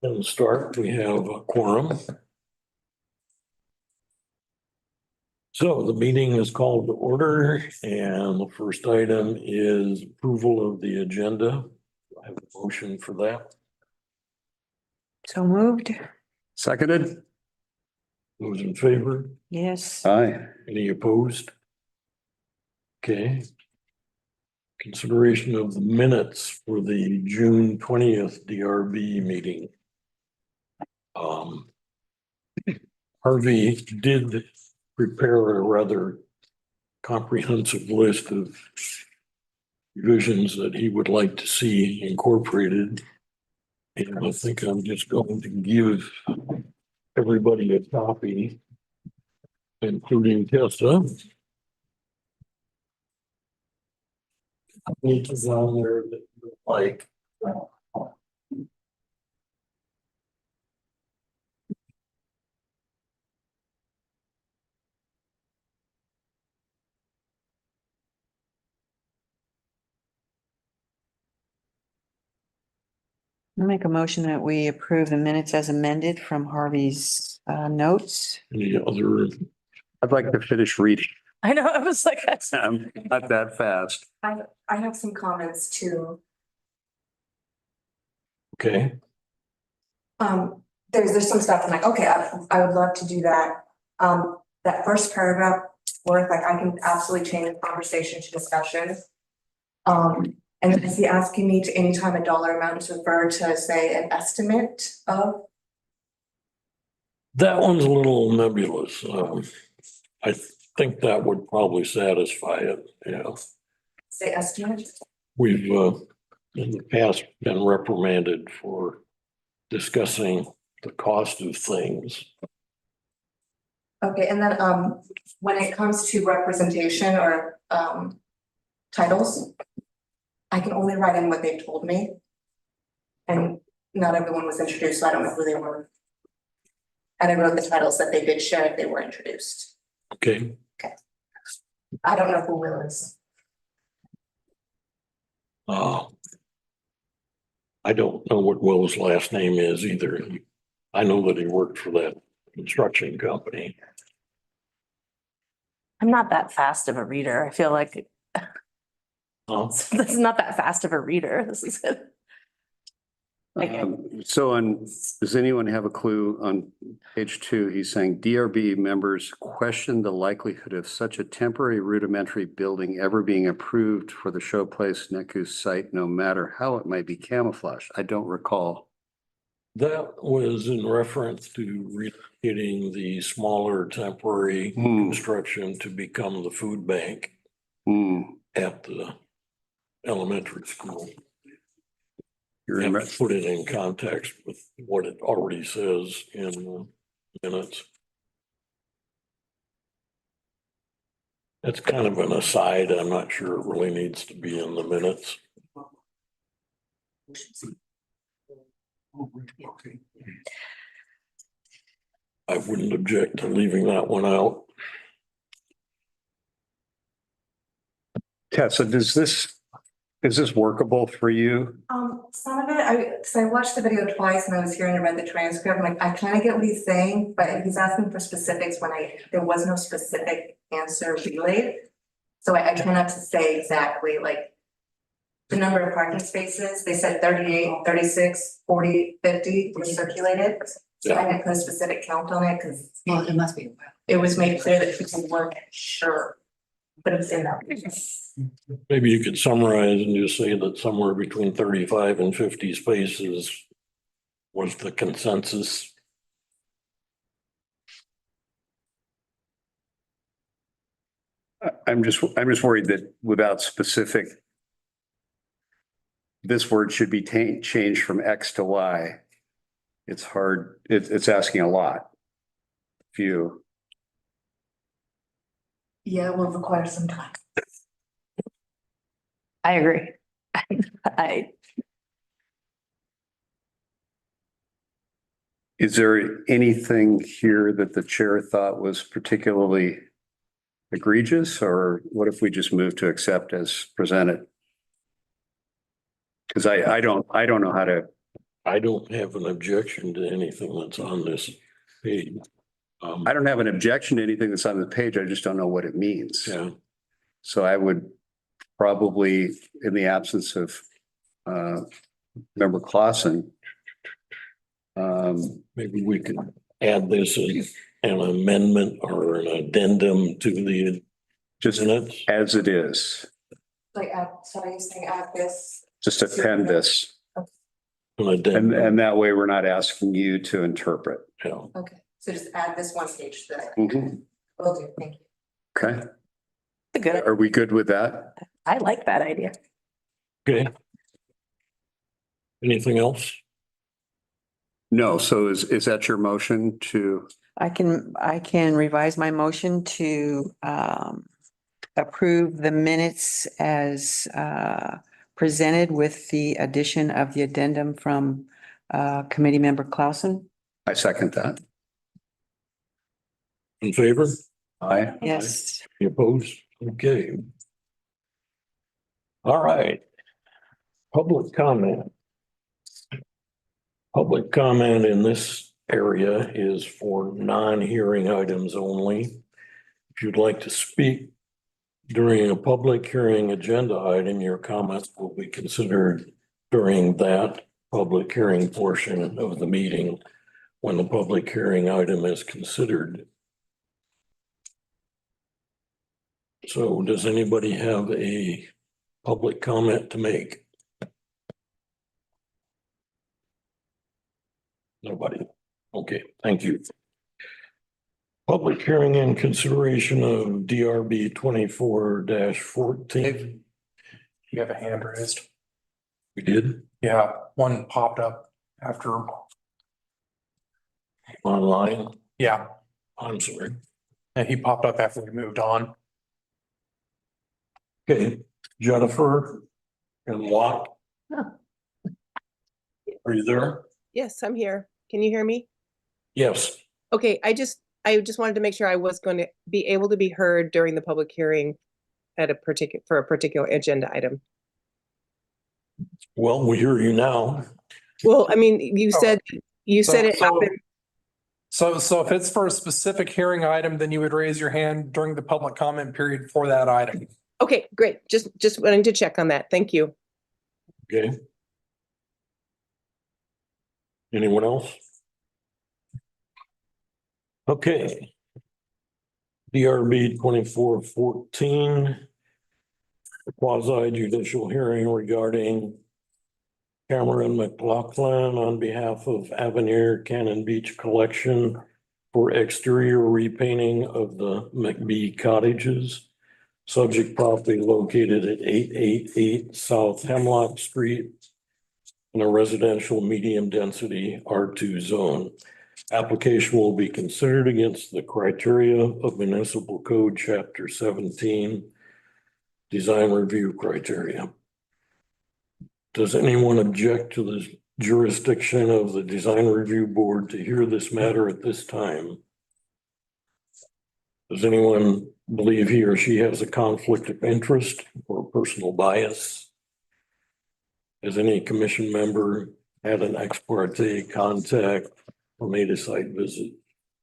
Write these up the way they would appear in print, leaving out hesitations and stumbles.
And start, we have a quorum. So the meeting is called to order and the first item is approval of the agenda. I have a motion for that. So moved. Seconded? Those in favor? Yes. Aye. Any opposed? Okay. Consideration of the minutes for the June 20th DRB meeting. Harvey did prepare a rather comprehensive list of revisions that he would like to see incorporated. And I think I'm just going to give everybody a copy, including Tessa. Pages on there that you like. I'll make a motion that we approve the minutes as amended from Harvey's notes. Any other, I'd like to finish reading. I know, I was like, I'm not that fast. I have some comments too. okay, There's some stuff I'm like, okay, I would love to do that. That first paragraph, worth, like, I can absolutely change the conversation to discussion. And then is he asking me to anytime a dollar amount is referred to, say, an estimate of? that one's a little nebulous. I think that would probably satisfy it, yeah. Say estimate? We've in the past been reprimanded for discussing the cost of things. Okay, and then, when it comes to representation or, titles, I can only write in what they've told me. And not everyone was introduced, so I don't know who they were. And I wrote the titles that they did share if they were introduced. Okay, I don't know who Will is. I don't know what Will's last name is either. I know that he worked for that construction company. I'm not that fast of a reader. I feel like Huh? this is not that fast of a reader. This is good. Okay. So does anyone have a clue on page 2? He's saying DRB members question the likelihood of such a temporary rudimentary building ever being approved for the Showplace Neku site, no matter how it might be camouflaged. I don't recall. That was in reference to relocating the smaller temporary construction to become the food bank at the elementary school. You You have remember? to put it in context with what it already says in the minutes. That's kind of an aside. I'm not sure it really needs to be in the minutes. I wouldn't object to leaving that one out. Tessa, is this workable for you? Some of it, so I watched the video twice and I was hearing and read the transcript. I'm like, I kind of get what he's saying, but he's asking for specifics when there was no specific answer relayed. So I try not to say exactly like the number of parking spaces. They said 38, 36, 40, 50 were circulated. So I didn't put a specific count on it because It must be. it was made clear that people weren't sure. But it's in that. Maybe you could summarize and just say that somewhere between 35 and 50 spaces was the consensus. I'm just worried that without specific, this word should be changed from X to Y. It's hard. It's asking a lot. Few. Yeah, it will require some time. I agree. Is there anything here that the chair thought was particularly egregious, or what if we just move to accept as presented? Because I don't know how to I don't have an objection to anything that's on this page. I don't have an objection to anything that's on the page. I just don't know what it means. Yeah, So I would probably, in the absence of Member Clausen, maybe we can add this as an amendment or an addendum to the just minutes. as it is, Like, so you're saying add this? just append this. An addendum, And that way we're not asking you to interpret. yeah. Okay, so just add this one page to that. Mhm. Will do, thank you. Okay, A good, are we good with that? I like that idea. Okay. Anything else? No, so is that your motion to, I can revise my motion to approve the minutes as presented with the addition of the addendum from committee member Clausen. I second that. In favor? Aye. Yes. Any opposed? Okay. All right. Public comment. Public comment in this area is for non-hearing items only. If you'd like to speak during a public hearing agenda item, your comments will be considered during that public hearing portion of the meeting when the public hearing item is considered. So does anybody have a public comment to make? Nobody. Okay, thank you. Public hearing and consideration of DRB 24-14. You have a hand raised. We did Yeah, one popped up after, online. yeah, I'm sorry. and he popped up after we moved on. Okay, Jennifer and Watt. Huh. Are you there? Yes, I'm here. Can you hear me? Yes. Okay, I just wanted to make sure I was going to be able to be heard during the public hearing at for a particular agenda item. Well, we hear you now. Well, I mean, you Oh. said it So- happened. So if it's for a specific hearing item, then you would raise your hand during the public comment period for that item. Okay, great. Just wanting to check on that. Thank you. Okay. Anyone else? Okay. DRB 24-14. Quasi judicial hearing regarding Cameron McLaughlin on behalf of Avenir Cannon Beach Collection for exterior repainting of the McBee cottages. Subject property located at 888 South Hemlock Street in a residential medium density R2 zone. Application will be considered against the criteria of Municipal Code Chapter 17, Design Review Criteria. Does anyone object to the jurisdiction of the Design Review Board to hear this matter at this time? Does anyone believe he or she has a conflict of interest or personal bias? Has any commission member had an ex parte contact or made a site visit?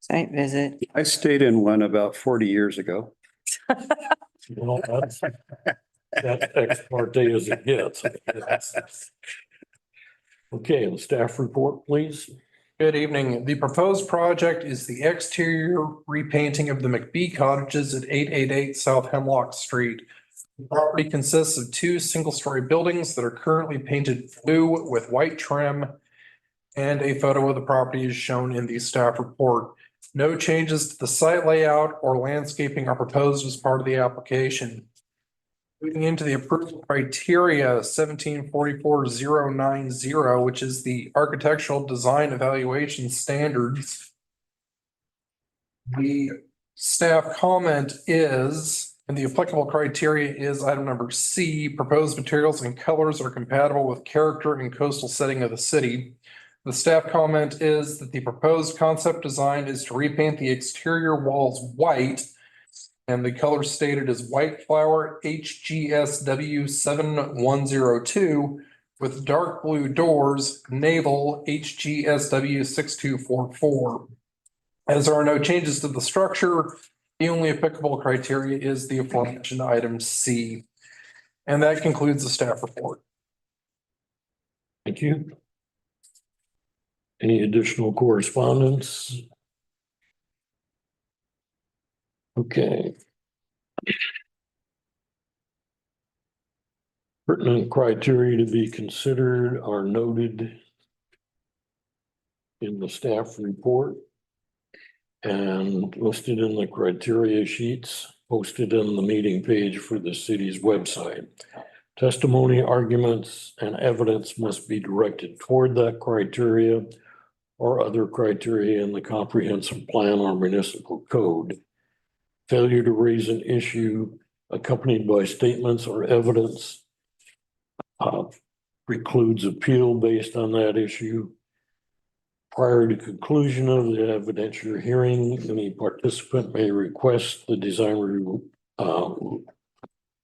Site visit. I stayed in one about 40 years ago. Well, that's ex parte as it gets. Okay, the staff report, please. Good evening. The proposed project is the exterior repainting of the McBee cottages at 888 South Hemlock Street. The property consists of two single-story buildings that are currently painted blue with white trim, and a photo of the property is shown in the staff report. No changes to the site layout or landscaping are proposed as part of the application. Moving into the approval criteria 1744-090, which is the architectural design evaluation standards. The staff comment is, and the applicable criteria is item number C, proposed materials and colors are compatible with character and coastal setting of the city. The staff comment is that the proposed concept design is to repaint the exterior walls white, and the color stated is white flower HGSW 7102 with dark blue doors, naval HGSW 6244. As there are no changes to the structure, the only applicable criteria is the aforementioned item C. And that concludes the staff report. Thank you. Any additional correspondence? Okay. Pertinent criteria to be considered are noted in the staff report and listed in the criteria sheets posted on the meeting page for the city's website. Testimony, arguments, and evidence must be directed toward that criteria or other criteria in the comprehensive plan or municipal code. Failure to raise an issue accompanied by statements or evidence precludes appeal based on that issue. Prior to conclusion of the evidentiary hearing, any participant may request the design review,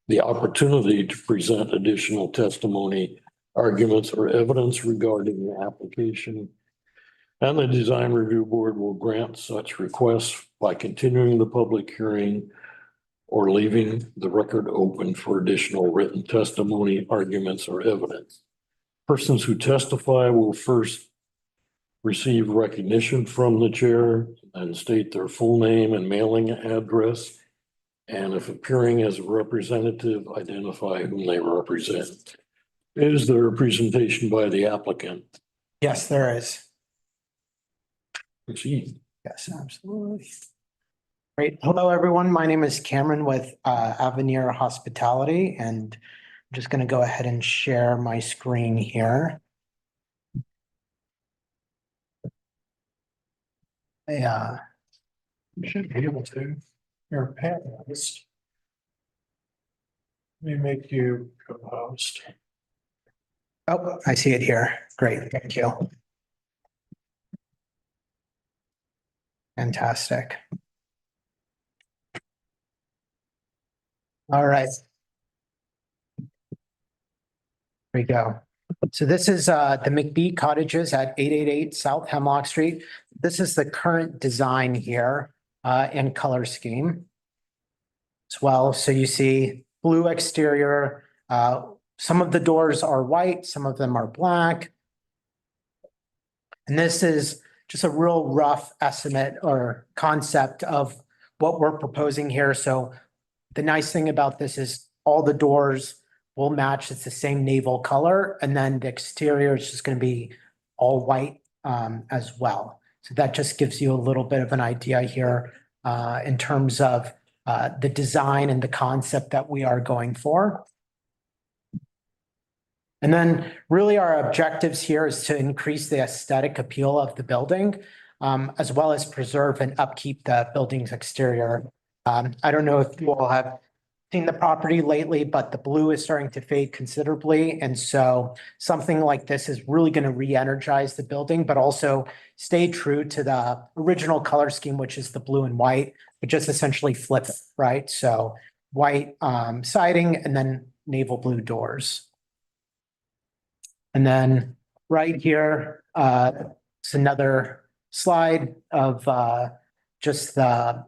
the opportunity to present additional testimony, arguments, or evidence regarding the application. And the design review board will grant such requests by continuing the public hearing or leaving the record open for additional written testimony, arguments, or evidence. Persons who testify will first receive recognition from the chair and state their full name and mailing address. And if appearing as a representative, identify whom they represent. Is there a presentation by the applicant? Yes, there is. Proceed. Yes, absolutely. Great. Hello, everyone. My name is Cameron with Avenir Hospitality, and I'm just going to go ahead and share my screen here. Yeah. You should be able to. You're a panelist. Let me make you co-host. Oh, I see it here. Great. Thank you. Fantastic. All right. Here we go. So this is the McBee Cottages at 888 South Hemlock Street. This is the current design here and color scheme as well. So you see blue exterior. Some of the doors are white, some of them are black. And this is just a real rough estimate or concept of what we're proposing here. So the nice thing about this is all the doors will match. It's the same naval color. And then the exterior is just going to be all white as well. So that just gives you a little bit of an idea here in terms of the design and the concept that we are going for. And then really our objectives here is to increase the aesthetic appeal of the building, as well as preserve and upkeep the building's exterior. I don't know if you all have seen the property lately, but the blue is starting to fade considerably. And so something like this is really going to re-energize the building, but also stay true to the original color scheme, which is the blue and white, but just essentially flip it, right? So white siding and then naval blue doors. And then right here, it's another slide of just the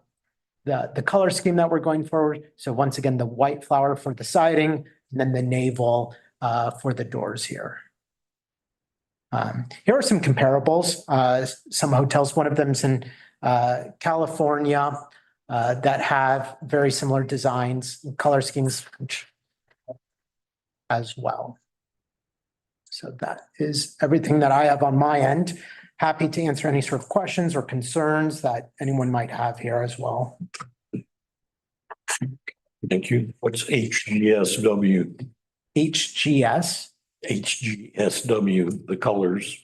color scheme that we're going forward. So once again, the white flower for the siding, and then the naval for the doors here. Here are some comparables. Some hotels, one of them's in California that have very similar designs, color schemes as well. So that is everything that I have on my end. Happy to answer any sort of questions or concerns that anyone might have here as well. Thank you. What's HGSW? HGS? HGSW, the colors.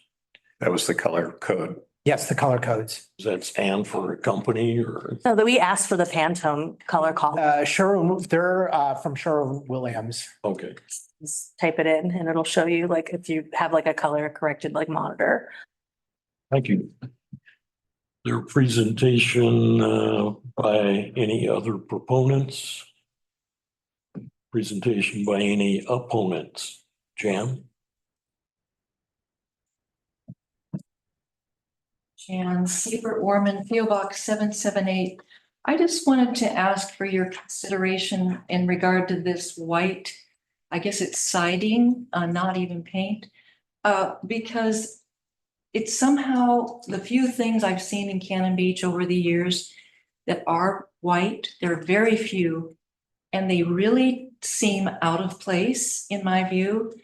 That was the color code. Yes, the color codes. Does that stand for a company or? So that we asked for the Pantone color call. Sherwin, they're from Sherwin-Williams. Okay. Just type it in and it'll show you like if you have like a color corrected like monitor. Thank you. Their presentation by any other proponents? Presentation by any opponents? Jan? Jan Siebert Orman, PO Box 778. I just wanted to ask for your consideration in regard to this white, I guess it's siding, not even paint. Because it's somehow the few things I've seen in Cannon Beach over the years that are white, there are very few, and they really seem out of place in my view.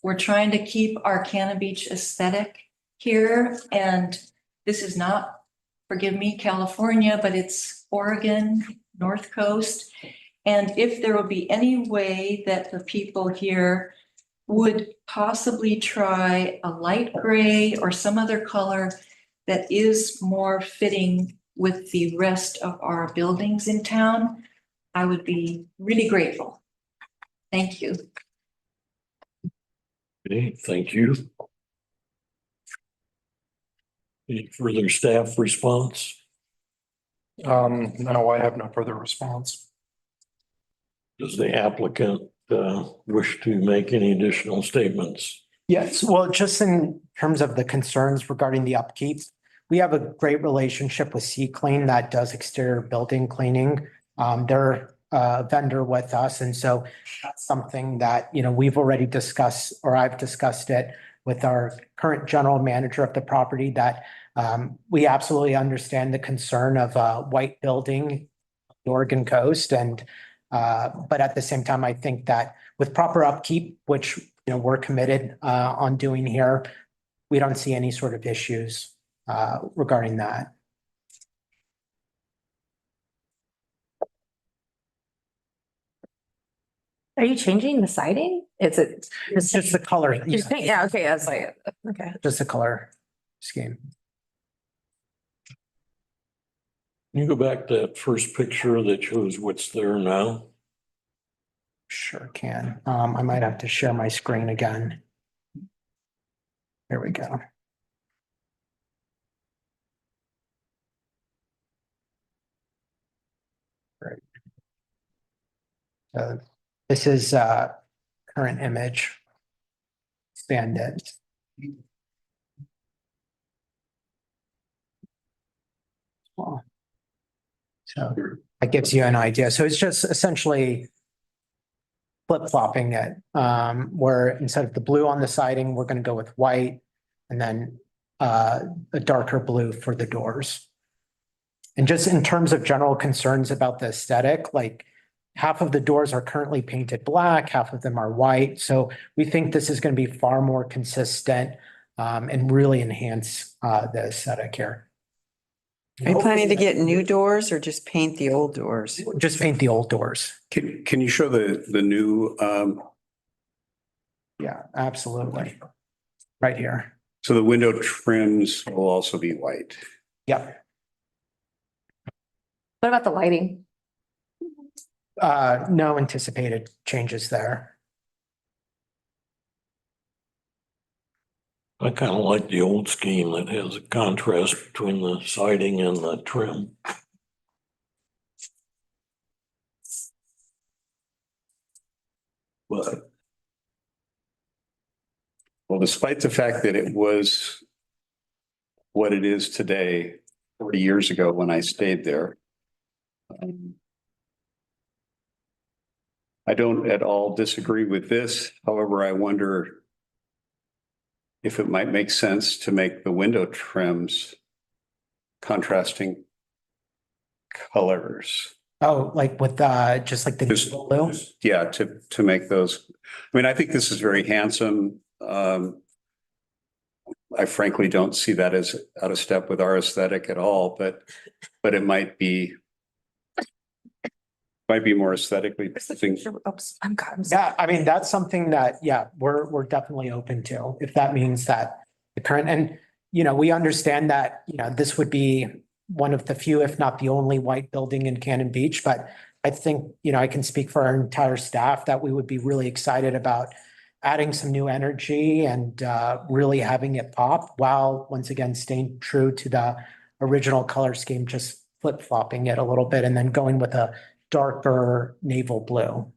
We're trying to keep our Cannon Beach aesthetic here, and this is not, forgive me, California, but it's Oregon, North Coast. And if there will be any way that the people here would possibly try a light gray or some other color that is more fitting with the rest of our buildings in town, I would be really grateful. Thank you. Okay, thank you. Any further staff response? No, I have no further response. Does the applicant wish to make any additional statements? Yes, well, just in terms of the concerns regarding the upkeep, we have a great relationship with Sea Clean that does exterior building cleaning. They're a vendor with us, and so that's something that, you know, we've already discussed, or I've discussed it with our current general manager of the property, that we absolutely understand the concern of a white building, the Oregon coast, and but at the same time, I think that with proper upkeep, which, you know, we're committed on doing here, we don't see any sort of issues regarding that. Are you changing the siding? Is it? It's just the color, Yeah, okay, that's like, okay. just the color scheme. Can you go back to that first picture that shows what's there now? Sure can. I might have to share my screen again. There we go. Great. This is current image. Expand it. Well, so that gives you an idea. So it's just essentially flip-flopping it, where instead of the blue on the siding, we're going to go with white, and then a darker blue for the doors. And just in terms of general concerns about the aesthetic, like half of the doors are currently painted black, half of them are white. So we think this is going to be far more consistent and really enhance the aesthetic here. Are you planning to get new doors or just paint the old doors? Just paint the old doors. Can you show the new, Yeah, absolutely. Right here. so the window trims will also be white? Yep. What about the lighting? No anticipated changes there. I kind of like the old scheme that has a contrast between the siding and the trim. But Well, despite the fact that it was what it is today, 40 years ago when I stayed there, I don't at all disagree with this. However, I wonder if it might make sense to make the window trims contrasting colors. Oh, like with just like the Just- blue? Yeah, to make those, I mean, I think this is very handsome. I frankly don't see that as out of step with our aesthetic at all, but it might be more aesthetically pleasing. Oops, I'm sorry. Yeah, I mean, that's something that, yeah, we're definitely open to, if that means that the current, and, you know, we understand that, you know, this would be one of the few, if not the only white building in Cannon Beach, but I think, you know, I can speak for our entire staff that we would be really excited about adding some new energy and really having it pop, while once again staying true to the original color scheme, just flip-flopping it a little bit and then going with a darker naval blue.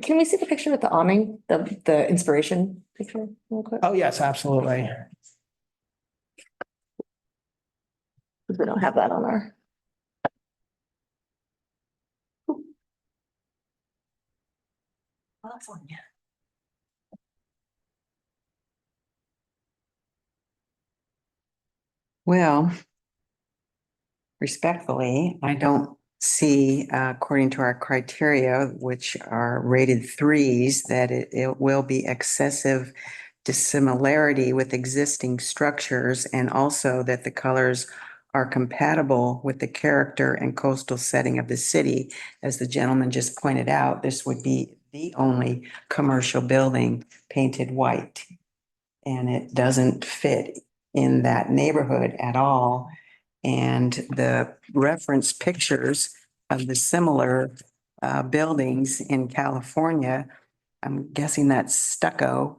Can we see the picture with the awning, the inspiration picture real quick? Oh, yes, absolutely. Because we don't have that on our. California. Well, respectfully, I don't see, according to our criteria, which are rated threes, that it will be excessive dissimilarity with existing structures, and also that the colors are compatible with the character and coastal setting of the city. As the gentleman just pointed out, this would be the only commercial building painted white. And it doesn't fit in that neighborhood at all. And the reference pictures of the similar buildings in California, I'm guessing that's stucco,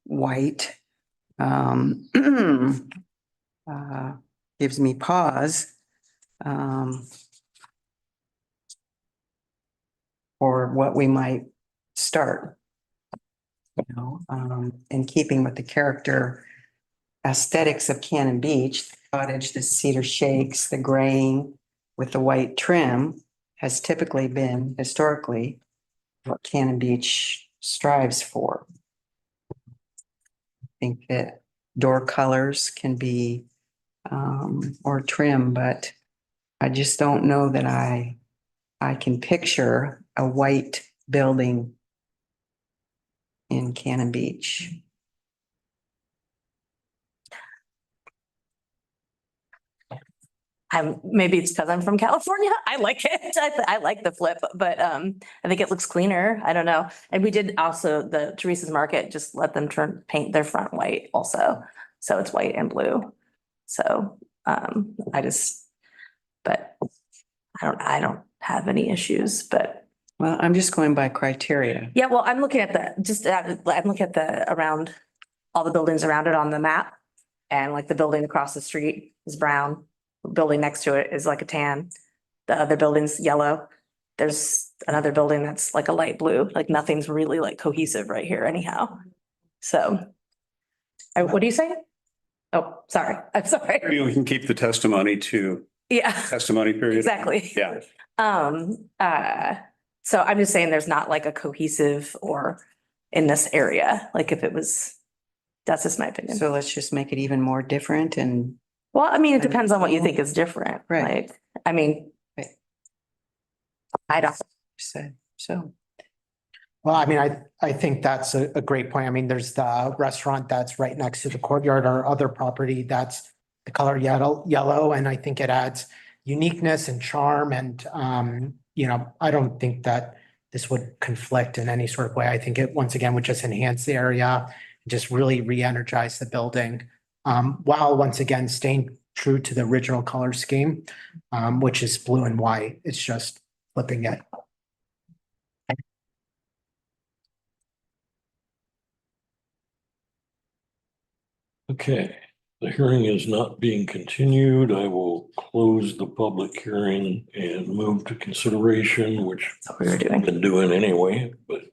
white. Gives me pause. For what we might start. You know, in keeping with the character aesthetics of Cannon Beach, the cottage, the cedar shakes, the graying with the white trim has typically been historically what Cannon Beach strives for. I think that door colors can be or trim, but I just don't know that I can picture a white building in Cannon Beach. Maybe it's because I'm from California. I like it. I like the flip, but I think it looks cleaner. I don't know. And we did also, the Teresa's Market, just let them paint their front white also. So it's white and blue. So but I don't have any issues, but Well, I'm just going by criteria. yeah, well, I'm looking at around all the buildings around it on the map. And like the building across the street is brown. Building next to it is like a tan. The other building's yellow. There's another building that's like a light blue, like nothing's really like cohesive right here anyhow. So. What do you say? Oh, sorry, I'm sorry. Maybe we can keep the testimony to Yeah, testimony period. exactly. Yeah. So I'm just saying there's not like a cohesive or in this area, like if it was, that's just my opinion. So let's just make it even more different and Well, I mean, it depends on what you think is different, Right. like, I mean. Right. I don't, say, so. Well, I mean, I think that's a great point. I mean, there's the restaurant that's right next to the courtyard, our other property, that's the color yellow, and I think it adds uniqueness and charm and, I don't think that this would conflict in any sort of way. I think it, once again, would just enhance the area, just really re-energize the building. While once again, staying true to the original color scheme, which is blue and white. It's just flipping it. Okay, the hearing is not being continued. I will close the public hearing and move to consideration, which that's what we were doing. I've been doing anyway, but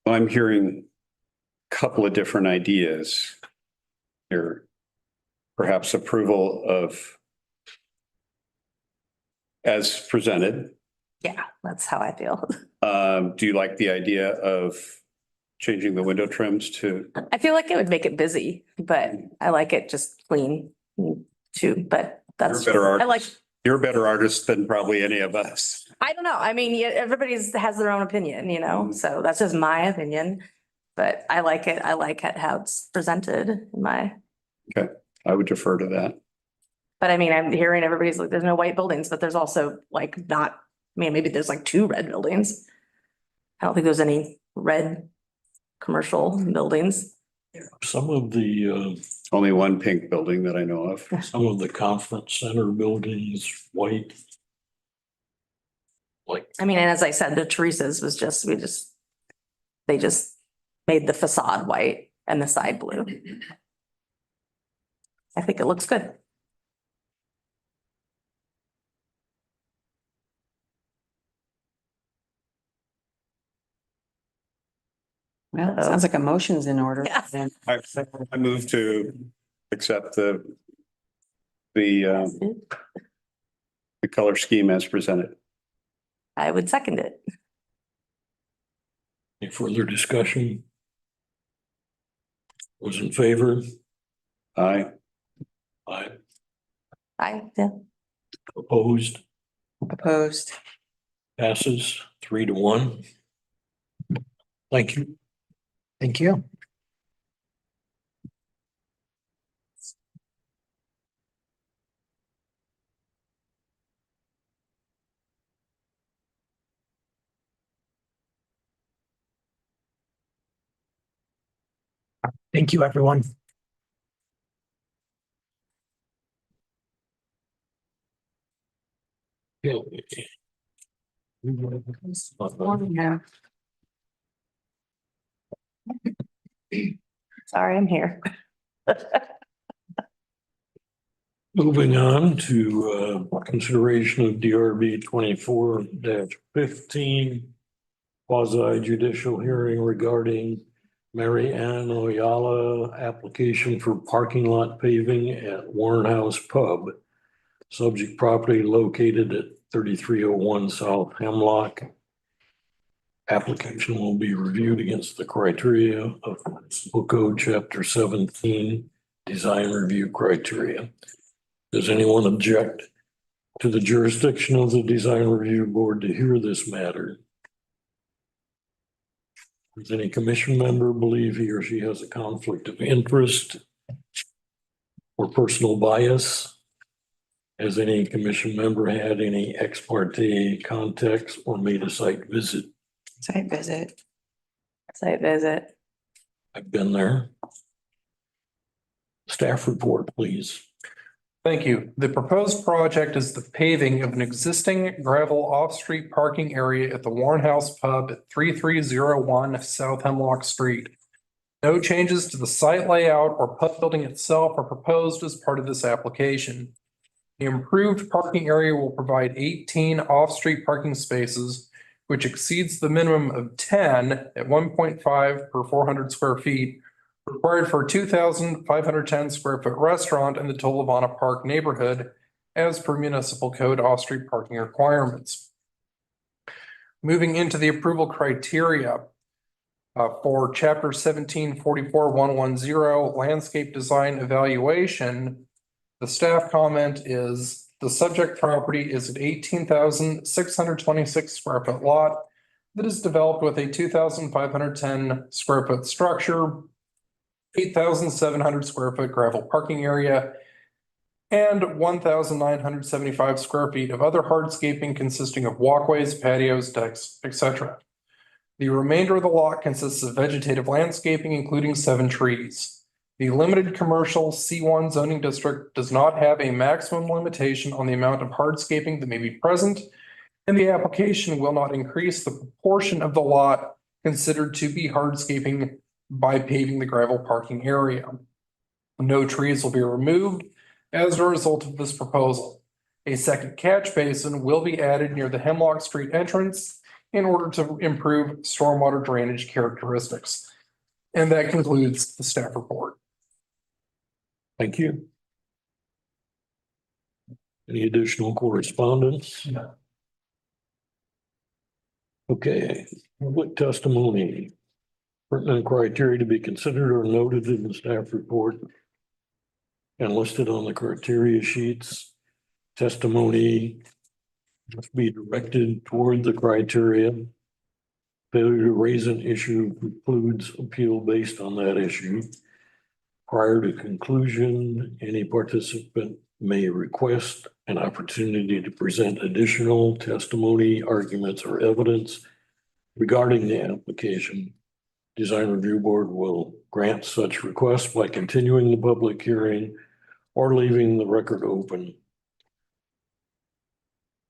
I'm hearing a couple of different ideas here. Perhaps approval of as presented. Yeah, that's how I feel. Do you like the idea of changing the window trims to? I feel like it would make it busy, but I like it just clean too, but that's. You're a better I like, artist. You're a better artist than probably any of us. I don't know. I mean, yeah, everybody's has their own opinion, so that's just my opinion. But I like it. I like it how it's presented in my, I would defer to that. but I mean, I'm hearing everybody's like, there's no white buildings, but there's also like not, I mean, maybe there's like 2 red buildings. I don't think there's any red commercial buildings. some of the Only one pink building that I know of. conference center buildings, white. Like, I mean, and as I said, the Teresa's was just, they just made the facade white and the side blue. I think it looks good. Well, it sounds like a motion's in order. Yeah. then. I move to accept the color scheme as presented. I would second it. Any further discussion? Was in favor? Aye. Aye. Yeah. Opposed? Opposed. Passes 3-1. Thank you. Thank you. Thank you, everyone. Yeah. Yeah. Sorry, I'm here. Moving on to consideration of DRB 24-15. Quasi judicial hearing regarding Mary Ann Oyala application for parking lot paving at Warren House Pub. Subject property located at 3301 South Hemlock. Application will be reviewed against the criteria of Municipal Code Chapter 17, Design Review Criteria. Does anyone object to the jurisdiction of the Design Review Board to hear this matter? Does any commission member believe he or she has a conflict of interest or personal bias? Has any commission member had any ex parte contacts or made a site visit? Site visit. Site visit. I've been there. Staff report, please. Thank you. The proposed project is the paving of an existing gravel off-street parking area at the Warren House Pub at 3301 South Hemlock Street. No changes to the site layout or pub building itself are proposed as part of this application. The improved parking area will provide 18 off-street parking spaces, which exceeds the minimum of 10 at 1.5 per 400 square feet required for a 2,510 square foot restaurant in the Tolovana Park neighborhood as per municipal code off-street parking requirements. Moving into the approval criteria for chapter 1744-110 landscape design evaluation, the staff comment is the subject property is an 18,626 square foot lot that is developed with a 2,510 square foot structure, 8,700 square foot gravel parking area, and 1,975 square feet of other hardscaping consisting of walkways, patios, decks, etc. The remainder of the lot consists of vegetative landscaping, including 7 trees. The limited commercial C1 zoning district does not have a maximum limitation on the amount of hardscaping that may be present, and the application will not increase the proportion of the lot considered to be hardscaping by paving the gravel parking area. No trees will be removed as a result of this proposal. A second catch basin will be added near the Hemlock Street entrance in order to improve stormwater drainage characteristics. And that concludes the staff report. Thank you. Any additional correspondence? No. Okay, public testimony. Pertinent criteria to be considered or noted in the staff report and listed on the criteria sheets. Testimony must be directed toward the criteria. Failure to raise an issue precludes appeal based on that issue. Prior to conclusion, any participant may request an opportunity to present additional testimony, arguments, or evidence regarding the application. Design Review Board will grant such requests by continuing the public hearing or leaving the record open.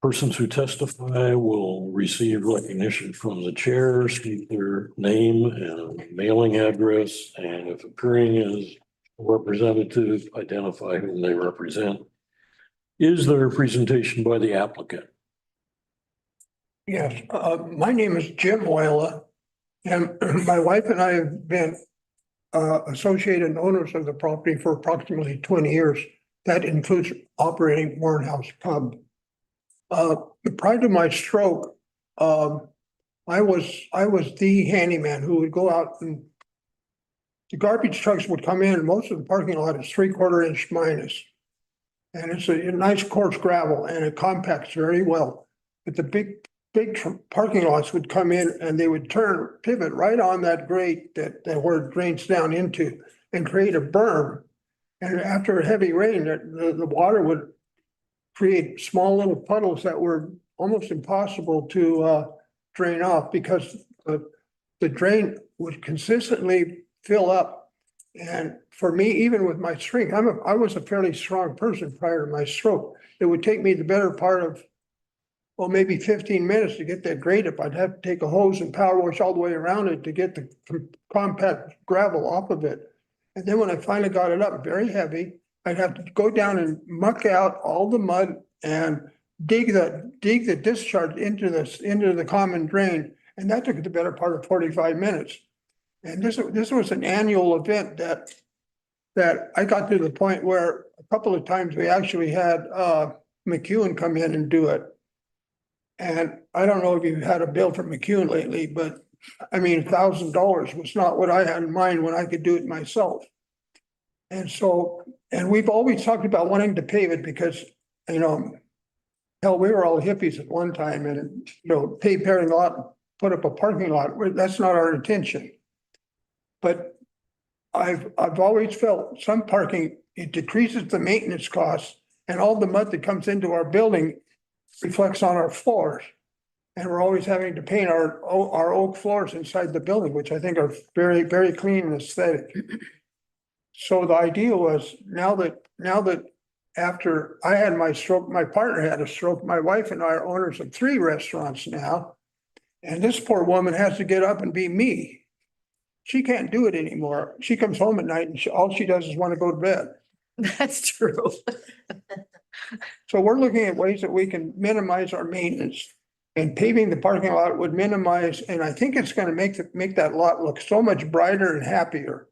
Persons who testify will receive recognition from the chair, state their name and mailing address, and if appearing as a representative, identify whom they represent. Is there a presentation by the applicant? Yes, my name is Jim Oyla, And my wife and I have been associated owners of the property for approximately 20 years. That includes operating Warren Pub. Prior to my stroke, I was the handyman who would go out and the garbage trucks would come in. Most of the parking lot is 3/4 inch minus. And it's a nice coarse gravel and it compacts very well. But the big parking lots would come in and they would pivot right on that grate that where it drains down into and create a berm. And after a heavy rain, the water would create small little puddles that were almost impossible to drain off because the drain would consistently fill up. And for me, even with my strength, I was a fairly strong person prior to my stroke. It would take me the better part of, well, maybe 15 minutes to get that grate up. I'd have to take a hose and power wash all the way around it to get the compact gravel off of it. And then when I finally got it up, very heavy, I'd have to go down and muck out all the mud and dig the discharge into the common drain. And that took the better part of 45 minutes. And this was an annual event that I got to the point where a couple of times we actually had McEwen come in and do it. And I don't know if you've had a bill from McEwen lately, but I mean, $1,000 was not what I had in mind when I could do it myself. And so, and we've always talked about wanting to pave it because, you know, hell, we were all hippies at one time and, you know, pave parking lot, put up a parking lot. That's not our intention. But I've always felt some parking, it decreases the maintenance costs and all the mud that comes into our building reflects on our floors. And we're always having to paint our oak floors inside the building, which I think are very, very clean and aesthetic. So the idea was now that after I had my stroke, my partner had a stroke, my wife and I are owners of 3 restaurants now. And this poor woman has to get up and be me. She can't do it anymore. She comes home at night and all she does is want to go to bed. That's true. So we're looking at ways that we can minimize our maintenance. And paving the parking lot would minimize, and I think it's gonna make that lot look so much brighter and happier.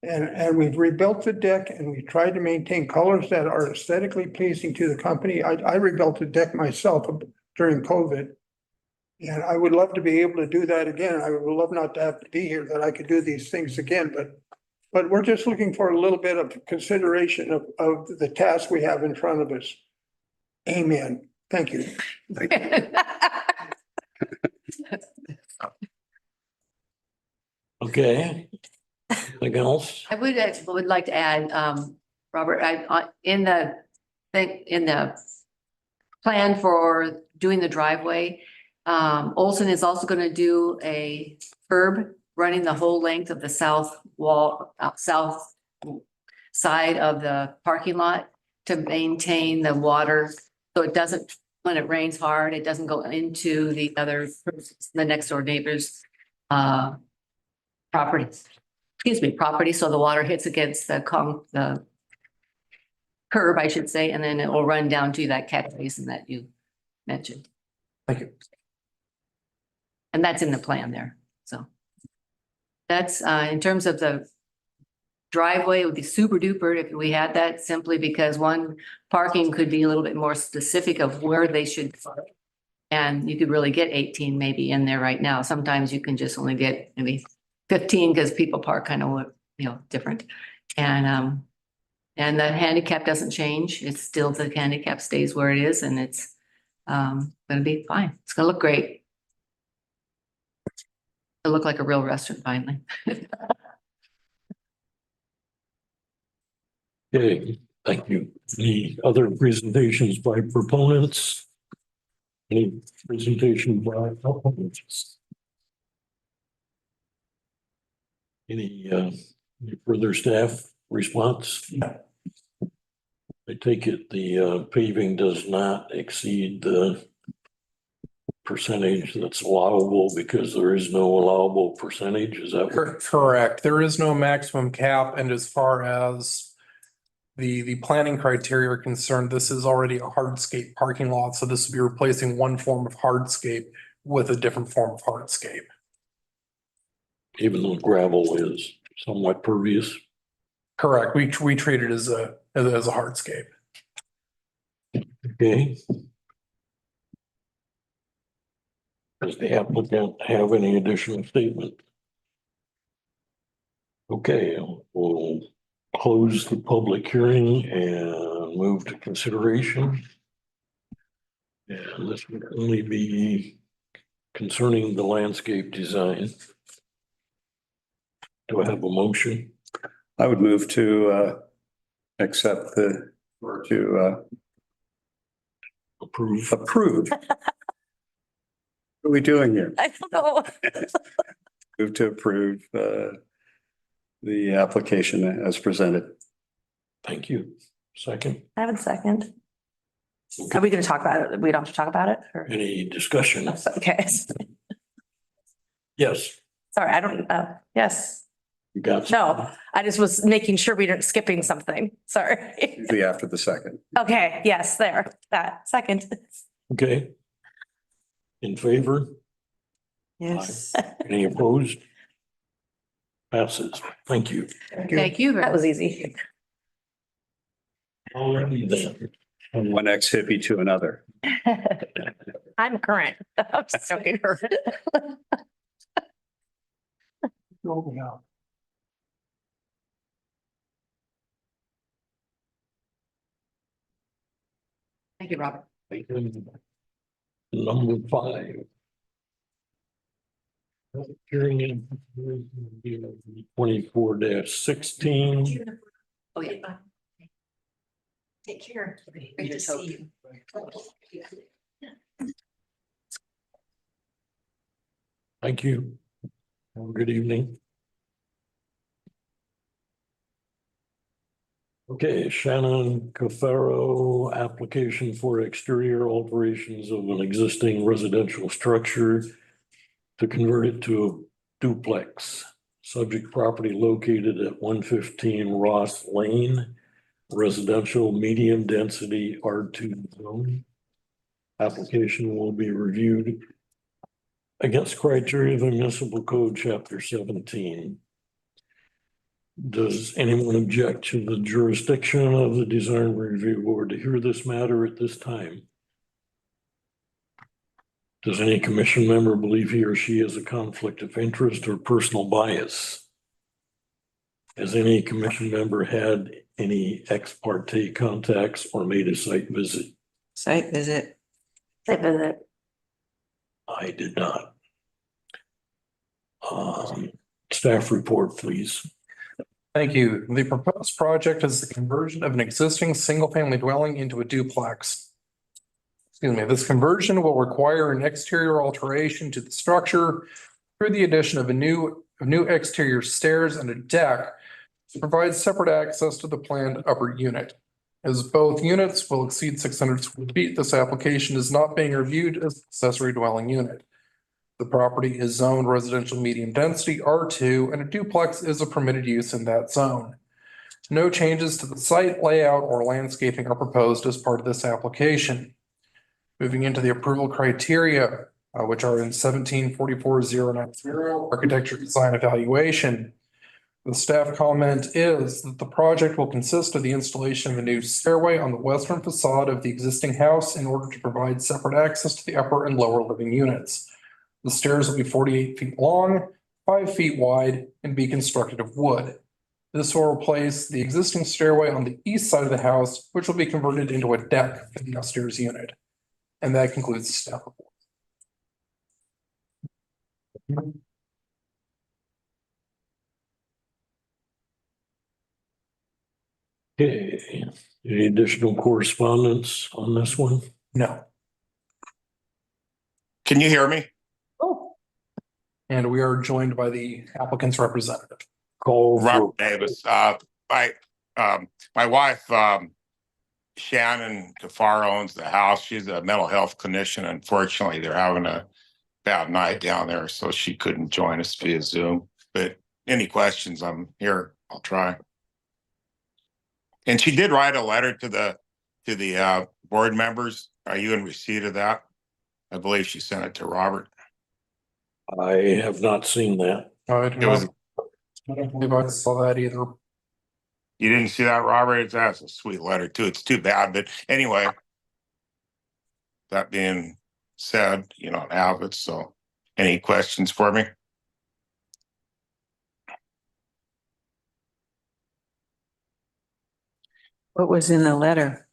And we've rebuilt the deck and we tried to maintain colors that are aesthetically pleasing to the company. I rebuilt the deck myself during COVID. And I would love to be able to do that again. I would love not to have to be here, that I could do these things again, but we're just looking for a little bit of consideration of the task we have in front of us. Amen. Thank you. Okay. Anything else? I would like to add, Robert, in the plan for doing the driveway, Olson is also gonna do a curb running the whole length of the south wall, south side of the parking lot to maintain the water. So it doesn't, when it rains hard, it doesn't go into the next door neighbor's property. Property, so the water hits against the curb, I should say, and then it will run down to that catch basin that you mentioned. Thank you. And that's in the plan there, so. That's in terms of the driveway, it would be super duper if we had that, simply because one, parking could be a little bit more specific of where they should park. And you could really get 18 maybe in there right now. Sometimes you can just only get maybe 15 because people park kind of, you know, different. And the handicap doesn't change. It's still, the handicap stays where it is and it's gonna be fine. It's gonna look great. It'll look like a real restaurant finally. Okay, thank you. Any other presentations by proponents? Any presentation by opponents? Any further staff response? I take it the paving does not exceed the percentage that's allowable because there is no allowable percentage, is that? Correct. There is no maximum cap, and as far as the planning criteria are concerned, this is already a hardscape parking lot, so this would be replacing one form of hardscape with a different form of hardscape. even though gravel is somewhat pervious. Correct. We treat it as a hardscape. Okay. Does the applicant have any additional statement? Okay, we'll close the public hearing and move to consideration. And this would only be concerning the landscape design. Do I have a motion? I would move to accept or to Approve. approve. What are we doing here? I don't know. Move to approve the application as presented. Thank you. Second, I would second. Are we gonna talk about it? We don't have to talk about it? Or- any discussion? Okay, Yes, sorry, I don't, yes, you got. no, I just was making sure we didn't skipping something. Sorry. Usually after the second. Okay, yes, there, that, second. Okay. In favor? Yes. Any opposed? Passes. Thank you. Thank you. That was easy. Alrighty then. From one ex-hippie to another. I'm current. I'm just joking. Thank you, Robert. Number 5. Hearing in 24-16. Oh, yeah. Take care. We Great to just hope. see you. Thank you. Have a good evening. Okay, Shannon Cafaro, application for exterior alterations of an existing residential structure to convert it to a duplex. Subject property located at 115 Ross Lane, residential medium density R2 zone. Application will be reviewed against criteria of the municipal code, chapter 17. Does anyone object to the jurisdiction of the design review board to hear this matter at this time? Does any commission member believe he or she has a conflict of interest or personal bias? Has any commission member had any ex parte contacts or made a site visit? Site visit. Site visit. I did not. Staff report, please. Thank you. The proposed project is the conversion of an existing single-family dwelling into a duplex. Excuse me, this conversion will require an exterior alteration to the structure through the addition of new exterior stairs and a deck to provide separate access to the planned upper unit. As both units will exceed 600 square feet, this application is not being reviewed as accessory dwelling unit. The property is zoned residential medium density R2, and a duplex is a permitted use in that zone. No changes to the site layout or landscaping are proposed as part of this application. Moving into the approval criteria, which are in 17-44-090, architecture design evaluation. The staff comment is that the project will consist of the installation of a new stairway on the western facade of the existing house in order to provide separate access to the upper and lower living units. The stairs will be 48 feet long, 5 feet wide, and be constructed of wood. This will replace the existing stairway on the east side of the house, which will be converted into a deck for the upstairs unit. And that concludes the staff report. Okay, any additional correspondence on this one? No. Can you hear me? Oh. And we are joined by the applicant's representative. Call for, Robert Davis. My wife, Shannon Cafaro, owns the house. She's a mental health clinician. Unfortunately, they're having a bad night down there, so she couldn't join us via Zoom. But any questions, I'm here. I'll try. And she did write a letter to the board members. Are you in receipt of that? I believe she sent it to Robert. I have not seen that. I do It was, not, I don't believe I saw that either. you didn't see that, Robert? That's a sweet letter too. It's too bad, but anyway. That being said, you don't have it, so any questions for me? What was in the letter?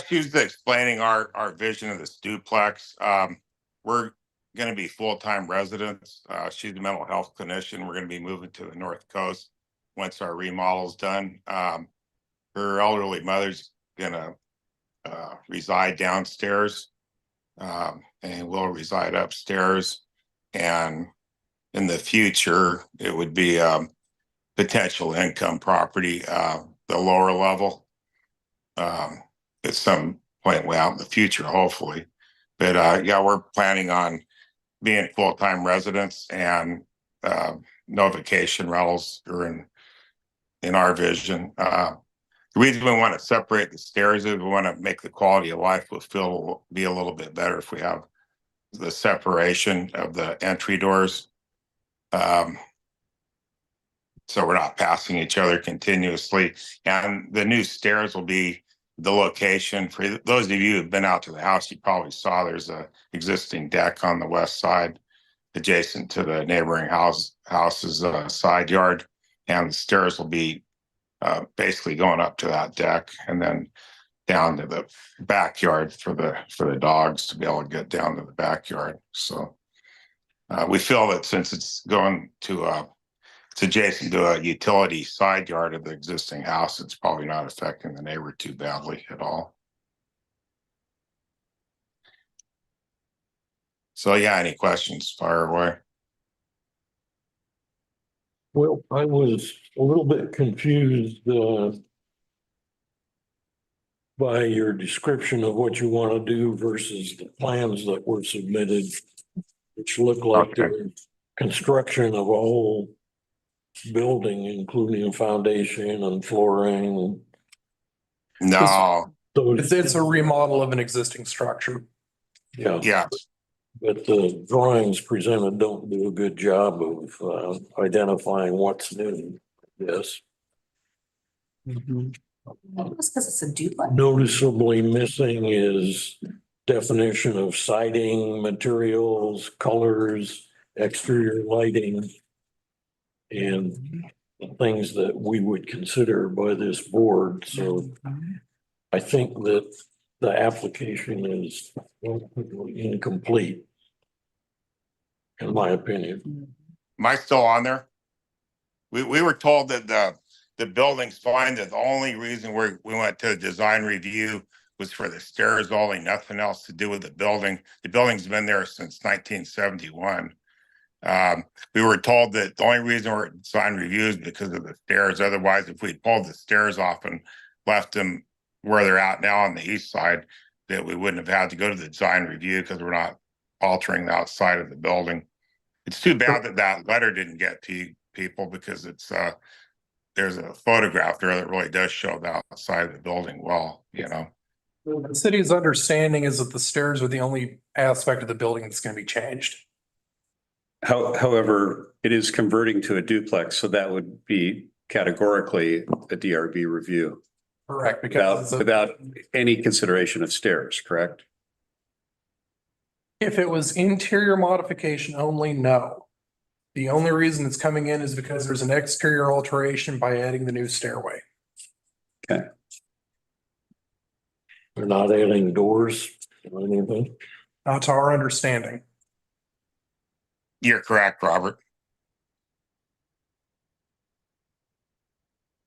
She was explaining our vision of this duplex. We're gonna be full-time residents. She's a mental health clinician. We're gonna be moving to the North Coast once our remodel's done. Her elderly mother's gonna reside downstairs. And we'll reside upstairs. And in the future, it would be potential income property, the lower level. At some point way out in the future, hopefully. But yeah, we're planning on being full-time residents, and no vacation rentals are in our vision. The reason we want to separate the stairs is we want to make the quality of life will feel be a little bit better if we have the separation of the entry doors. So we're not passing each other continuously. And the new stairs will be the location. For those of you who've been out to the house, you probably saw there's a existing deck on the west side adjacent to the neighboring house's side yard. And the stairs will be basically going up to that deck and then down to the backyard for the dogs to be able to get down to the backyard. So we feel that since it's going to it's adjacent to a utility side yard of the existing house, it's probably not affecting the neighbor too badly at all. So yeah, any questions, fire away. Well, I was a little bit confused by your description of what you want to do versus the plans that were submitted, which look like Okay. the construction of a whole building, including foundation and flooring. No, So It's a remodel of an existing structure. yeah, But the drawings presented don't do a good job of identifying what's new. Yes, That's because it's a duplex. noticeably missing is definition of siding, materials, colors, exterior lighting, and things that we would consider by this board. So I think that the application is incomplete, in my opinion. am I still on there? We were told that the building's fine, that the only reason we went to a design review was for the stairs only, nothing else to do with the building. The building's been there since 1971. We were told that the only reason we're at design review is because of the stairs. Otherwise, if we pulled the stairs off and left them where they're at now on the east side, that we wouldn't have had to go to the design review because we're not altering the outside of the building. It's too bad that that letter didn't get to people, because it's there's a photograph there that really does show the outside of the building well, you know. The city's understanding is that the stairs are the only aspect of the building that's going to be changed. However, it is converting to a duplex, so that would be categorically a DRB review Correct, because without any consideration of stairs, correct? if it was interior modification only, no. The only reason it's coming in is because there's an exterior alteration by adding the new stairway. They're not adding doors or anything. Not to our understanding. You're correct, Robert.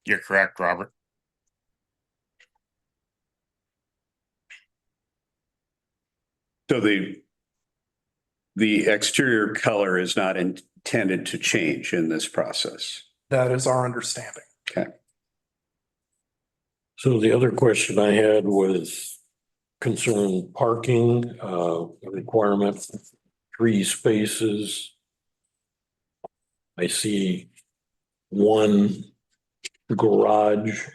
You're correct, Robert. So the exterior color is not intended to change in this process. That is our understanding. Okay. So the other question I had was concerned parking, requirement, 3 spaces. I see one garage,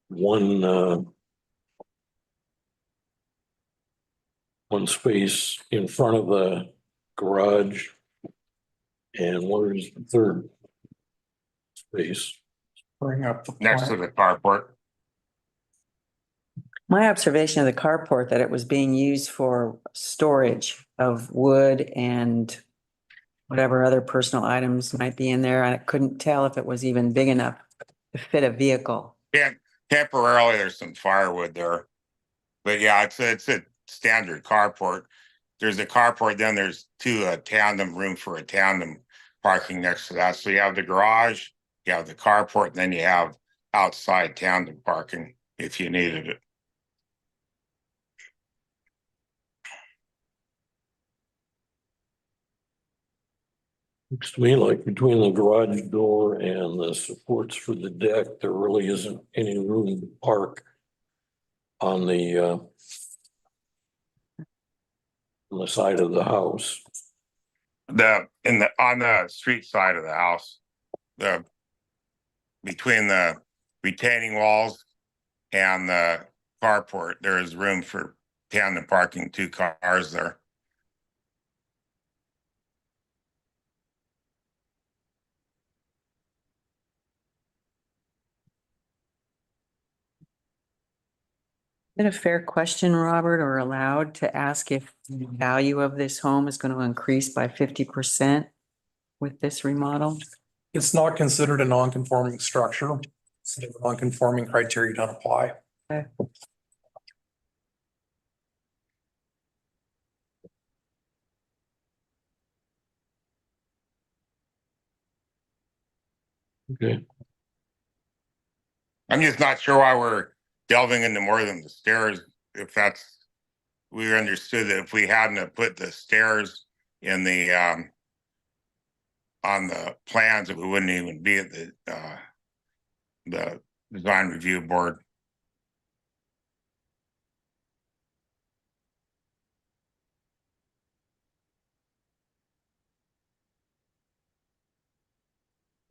one space in front of the garage, And where's the third space? Bring up the Next to plan. the carport. My observation of the carport that it was being used for storage of wood and whatever other personal items might be in there. I couldn't tell if it was even big enough to fit a vehicle. Yeah, temporarily, there's some firewood there. But yeah, it's a standard carport. There's a carport, then there's tandem room for a tandem parking next to that. So you have the garage, you have the carport, and then you have outside tandem parking if you needed it. Looks to me like between the garage door and the supports for the deck, there really isn't any room to park on the side of the house. On the street side of the house, between the retaining walls and the carport, there is room for tandem parking, 2 cars there. Is it a fair question, Robert, or allowed to ask if the value of this home is going to increase by 50% with this remodel? It's not considered a non-conforming structure. So the non-conforming criteria don't apply. Okay. I'm just not sure why we're delving into more than the stairs. If we understood that if we hadn't have put the stairs in on the plans, that we wouldn't even be at the design review board.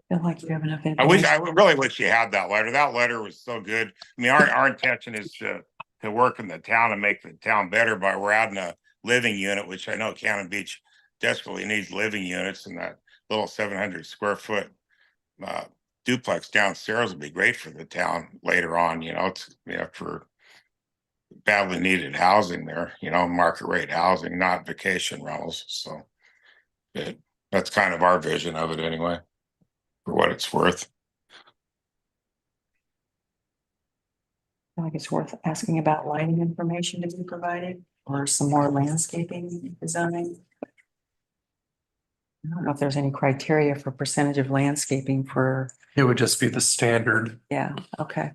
Feel like you have enough I information. really wish you had that letter. That letter was so good. I mean, our intention is to work in the town and make the town better, but we're adding a living unit, which I know Cannon Beach desperately needs living units, and that little 700 square foot duplex downstairs would be great for the town later on. It's for badly needed housing there, market rate housing, not vacation rentals. So that's kind of our vision of it anyway, for what it's worth. I feel like it's worth asking about lighting information to be provided or some more landscaping design. I don't know if there's any criteria for percentage of landscaping for, It would just be the standard. yeah, okay.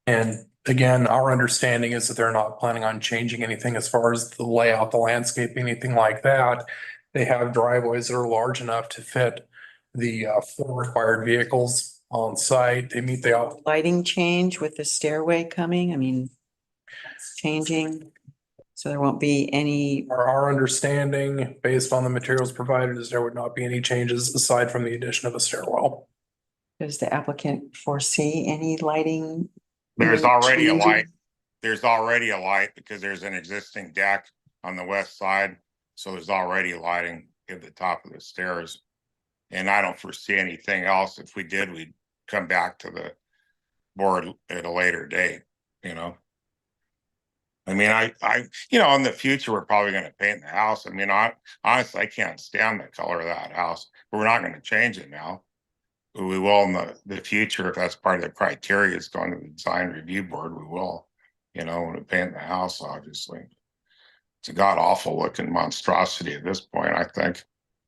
And again, our understanding is that they're not planning on changing anything as far as the layout, the landscape, anything like that. They have driveways that are large enough to fit the 4 required vehicles on site. They meet the Lighting change with the stairway coming, I mean, it's changing. So there won't be any, our understanding based on the materials provided is there would not be any changes aside from the addition of a stairwell. does the applicant foresee any lighting? There's already a changing? light. There's already a light because there's an existing deck on the west side. So there's already lighting at the top of the stairs. And I don't foresee anything else. If we did, we'd come back to the board at a later date, I mean, in the future, we're probably going to paint the house. I mean, honestly, I can't stand the color of that house, but we're not going to change it now. We will in the future, if that's part of the criteria, is going to the design review board, we will, when we paint the house, obviously. It's a god awful looking monstrosity at this point, I think.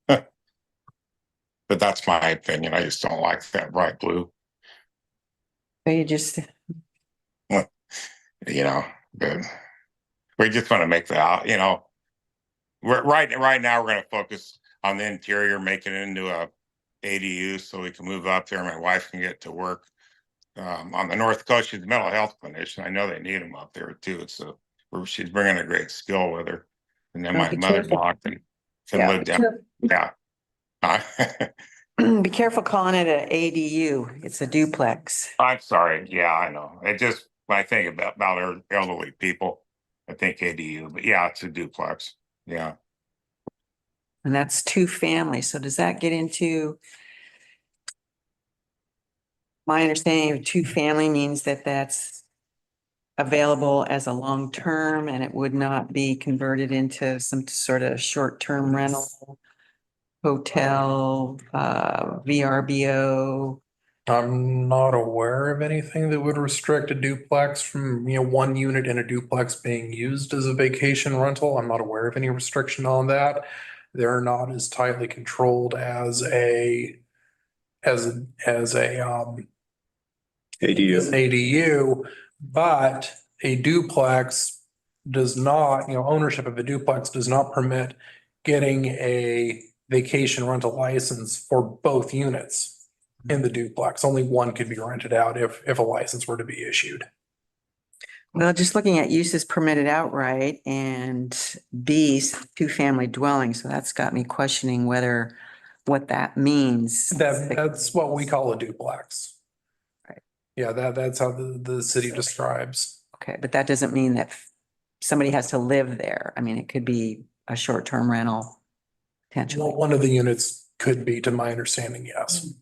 But that's my opinion. I just don't like that bright blue. So you just, But we just want to make the house, we're right now, we're going to focus on the interior, making it into a ADU so we can move up there. My wife can get to work on the North Coast. She's a mental health clinician. I know they need them up there too. So she's bringing a great skill with her. And then Oh, my be mother-in-law can yeah, live down. Yeah. be careful calling it a ADU. It's a duplex. I'm sorry. Yeah, I know. It just, when I think about elderly people, I think ADU, but yeah, it's a duplex. Yeah. And that's two families. So does that get into? My understanding of two family means that that's available as a long term and it would not be converted into some sort of short-term rental, hotel, VRBO. I'm not aware of anything that would restrict a duplex from, one unit in a duplex being used as a vacation rental. I'm not aware of any restriction on that. They're not as tightly controlled as a ADU. An ADU, but a duplex does not, ownership of a duplex does not permit getting a vacation rental license for both units in the duplex. Only one could be rented out if a license were to be issued. Well, just looking at uses permitted outright and B, two-family dwelling, so that's got me questioning what that means. That's what we call a duplex. Right. Yeah, that's how the city describes. Okay, but that doesn't mean that somebody has to live there. I mean, it could be a short-term rental potentially. Well, one of the units could be, to my understanding, yes.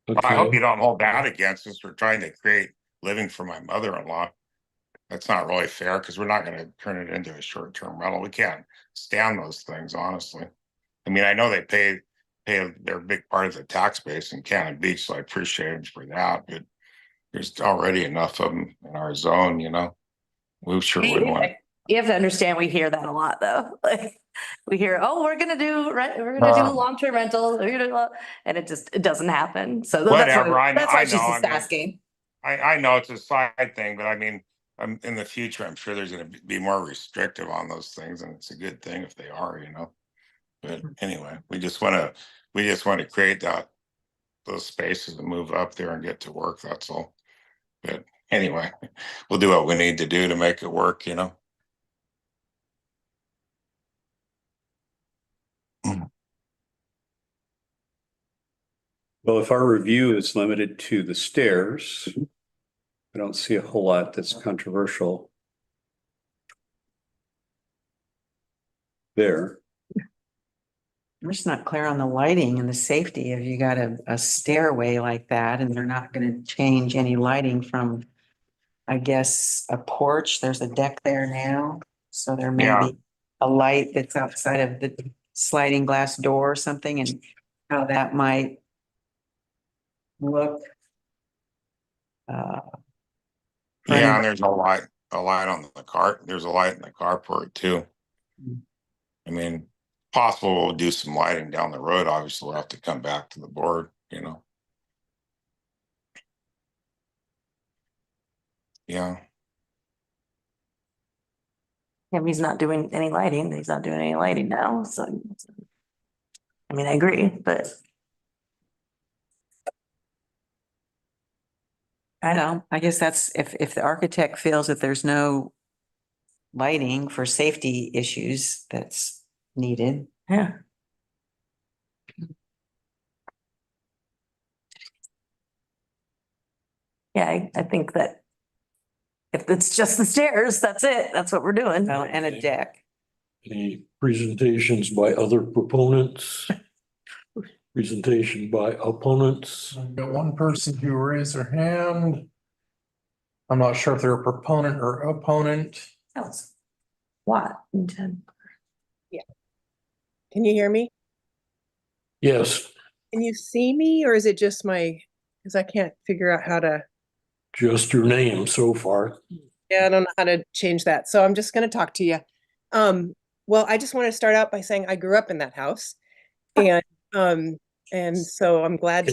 I hope you Okay, don't hold that against us for trying to create living for my mother-in-law. That's not really fair because we're not gonna turn it into a short-term rental. We can't stand those things, honestly. I mean, I know they pay they're a big part of the tax base in Cannon Beach, so I appreciate them for that, but there's already enough of them in our zone, We sure wouldn't want. You have to understand, we hear that a lot though. Like, we hear, oh, we're gonna do long-term rental, and it doesn't happen. So Whatever, that's why I she's know, just asking. I know it's a side thing, but I mean, in the future, I'm sure there's gonna be more restrictive on those things, and it's a good thing if they are, But anyway, we just wanna create those spaces to move up there and get to work, that's all. But anyway, we'll do what we need to do to make it work, Well, if our review is limited to the stairs, I don't see a whole lot that's controversial there. I'm just not clear on the lighting and the safety. If you got a stairway like that and they're not gonna change any lighting from, I guess, a porch, there's a deck there now. So there may Yeah. be a light that's outside of the sliding glass door or something and how that might look. Yeah, and there's a light on the car. There's a light in the carport too. I mean, possible we'll do some lighting down the road. Obviously, we'll have to come back to the board, Yeah. He's not doing any lighting. He's not doing any lighting now, so. I mean, I agree, but. I know, I guess that's if the architect feels that there's no lighting for safety issues that's needed. Yeah. Yeah, I think that if it's just the stairs, that's it. That's what we're doing. Well, and a deck. any presentations by other proponents? Presentation by opponents? I've got one person who raised their hand. I'm not sure if they're a proponent or opponent. What? Yeah. Can you hear me? Yes, Can you see me or is it just because I can't figure out how to, just your name so far. I don't know how to change that. So I'm just going to talk to you. Well, I just want to start out by saying I grew up in that house and so I'm glad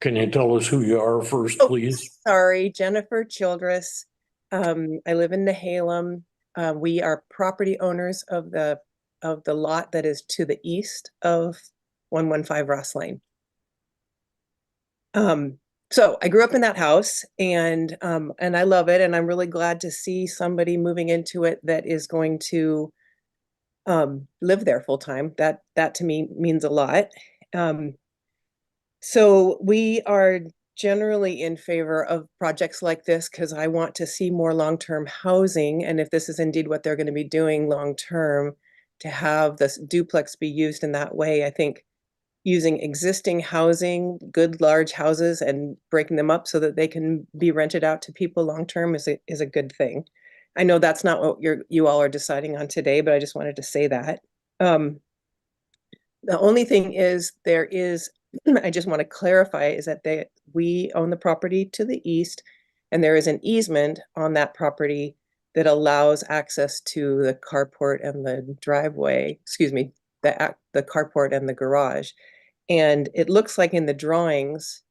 Can you tell us who you are first, Oh, please? Sorry, Jennifer Childress. I live in Nehalem. We are property owners of the lot that is to the east of 115 Ross Lane. So I grew up in that house and I love it, and I'm really glad to see somebody moving into it that is going to live there full time. That to me means a lot. So we are generally in favor of projects like this because I want to see more long-term housing. And if this is indeed what they're going to be doing long-term, to have this duplex be used in that way. I think using existing housing, good large houses, and breaking them up so that they can be rented out to people long-term is a good thing. I know that's not what you all are deciding on today, but I just wanted to say that. The only thing is I just want to clarify is that we own the property to the east, and there is an easement on that property that allows access to the carport and the driveway, excuse me, the carport and the garage. And it looks like in the drawings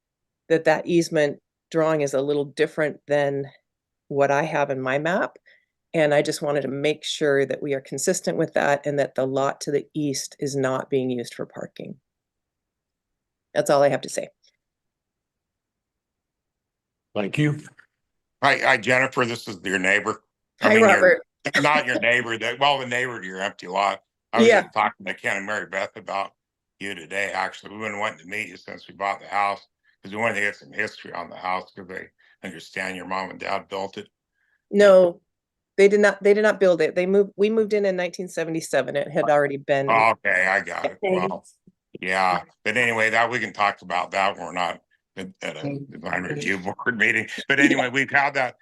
that easement drawing is a little different than what I have in my map. And I just wanted to make sure that we are consistent with that and that the lot to the east is not being used for parking. That's all I have to say. Thank you. Hi, Jennifer, this is your neighbor. Hi, Robert. Not your neighbor, the neighbor to your empty lot. I was just talking to Ken and Mary Beth about you today, actually. We've been wanting to meet you since we bought the house, because we wanted to get some history on the house, because they understand your mom and dad built it. No, they did not build it. We moved in 1977. It had already been. Okay, I got it. Well, yeah, but anyway, that we can talk about that. We're not at a design review board meeting. But anyway, we had a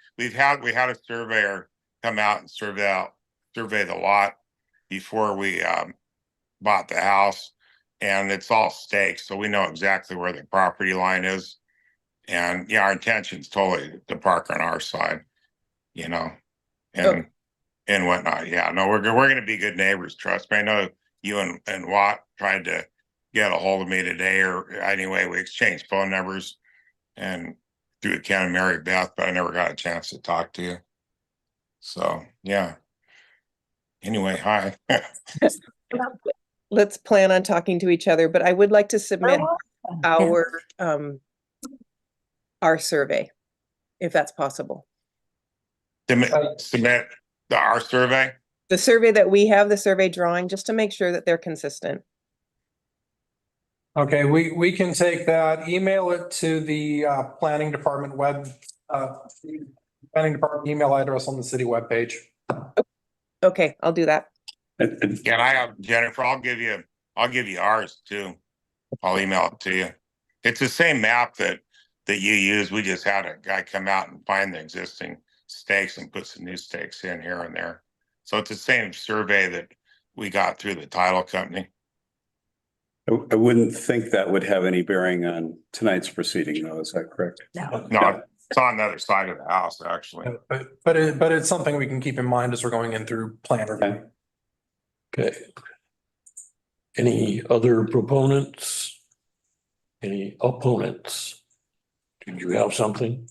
surveyor come out and survey the lot before we bought the house. And it's all stakes, so we know exactly where the property line is. And yeah, our intention is totally to park on our side, you know, and whatnot. Yeah, no, we're going to be good neighbors. Trust me. I know you and Watt tried to get a hold of me today, or anyway, we exchanged phone numbers and through Ken and Mary Beth, but I never got a chance to talk to you. So yeah. Anyway, hi. Let's plan on talking to each other, but I would like to submit our survey, if that's possible. Submit our survey. The survey that we have, the survey drawing, just to make sure that they're consistent. Okay, we can take that, email it to the planning department planning department email address on the city webpage. Okay, I'll do that. Can I have Jennifer? I'll give you ours too. I'll email it to you. It's the same map that you use. We just had a guy come out and find the existing stakes and put some new stakes in here and there. So it's the same survey that we got through the title company. I wouldn't think that would have any bearing on tonight's proceeding, though. Is that correct? No, it's on the other side of the house, actually. But it's something we can keep in mind as we're going in through plan review. Okay. Any other proponents? Any opponents? Did you have something?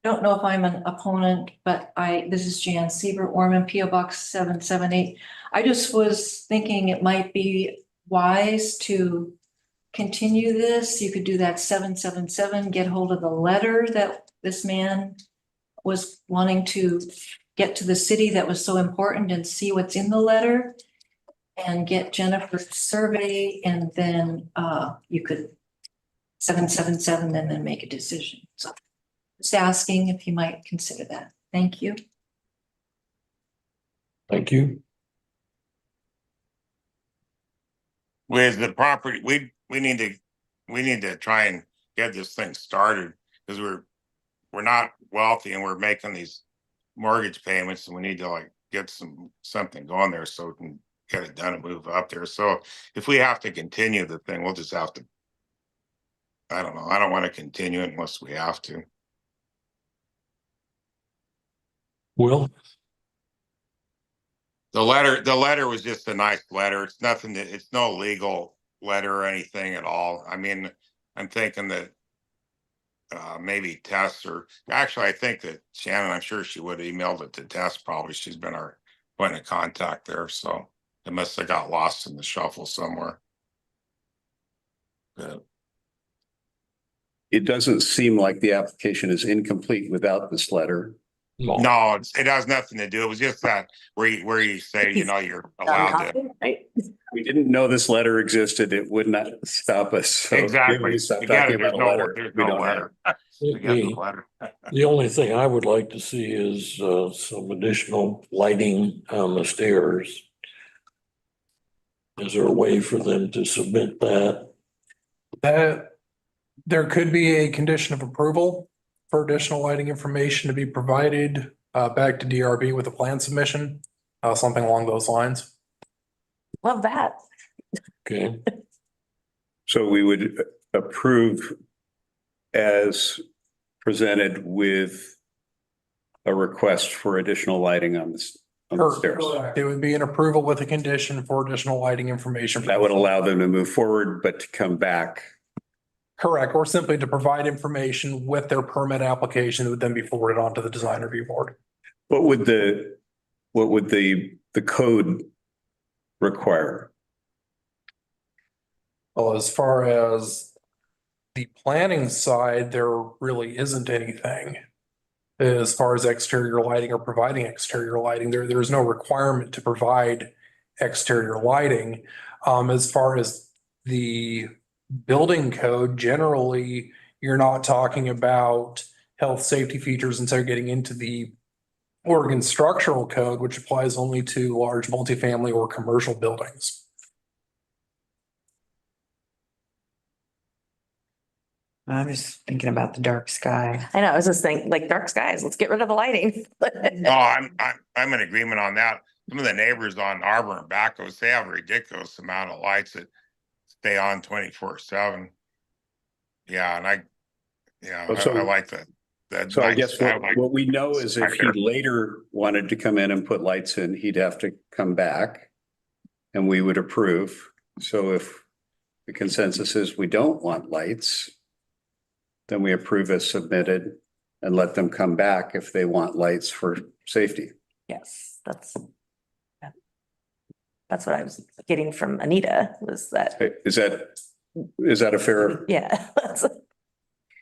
Don't know if I'm an opponent, but this is Jan Sieber, Orman, PO Box 778. I just was thinking it might be wise to continue this. You could do that 777, get hold of the letter that this man was wanting to get to the city that was so important and see what's in the letter, and get Jennifer's survey, and then you could 777 and then make a decision. So just asking if you might consider that. Thank you. Thank you. With the property, we need to try and get this thing started, because we're not wealthy and we're making these mortgage payments, and we need to like get something going there so we can get it done and move up there. So if we have to continue the thing, we'll just have to. I don't know. I don't want to continue it unless we have to. Well, The letter was just a nice letter. It's nothing that, it's no legal letter or anything at all. I mean, I'm thinking that maybe Tess, or actually I think that Shannon, I'm sure she would have emailed it to Tess probably. She's been our point of contact there. So it must have got lost in the shuffle somewhere. But It doesn't seem like the application is incomplete without this letter. no, it has nothing to do. It was just that where you say, you know, you're allowed to. We didn't know this letter existed. It would not stop us. So Exactly. maybe stop You got talking it. about a letter. There's We no don't letter. have. We got the letter. The only thing I would like to see is some additional lighting on the stairs. Is there a way for them to submit that? That, there could be a condition of approval for additional lighting information to be provided back to DRB with a plan submission, something along those lines. Love that. Okay, So we would approve as presented with a request for additional lighting on the stairs. It would be an approval with a condition for additional lighting information. That would allow them to move forward, but to come back. Correct, or simply to provide information with their permit application that would then be forwarded on to the design review board. What would the code require? Well, as far as the planning side, there really isn't anything. As far as exterior lighting or providing exterior lighting, there's no requirement to provide exterior lighting. As far as the building code, generally, you're not talking about health safety features until getting into the Oregon Structural Code, which applies only to large multifamily or commercial buildings. I'm just thinking about the dark sky. I know, I was just thinking, like, dark skies, let's get rid of the lighting. No, I'm in agreement on that. Some of the neighbors on Arbor and Backos, they have a ridiculous amount of lights that stay on 24/7. Yeah, and I like that. So I guess what we know is if he later wanted to come in and put lights in, he'd have to come back and we would approve. So if the consensus is we don't want lights, then we approve as submitted and let them come back if they want lights for safety. Yes, that's what I was getting from Anita, was that, Is that a fair yeah.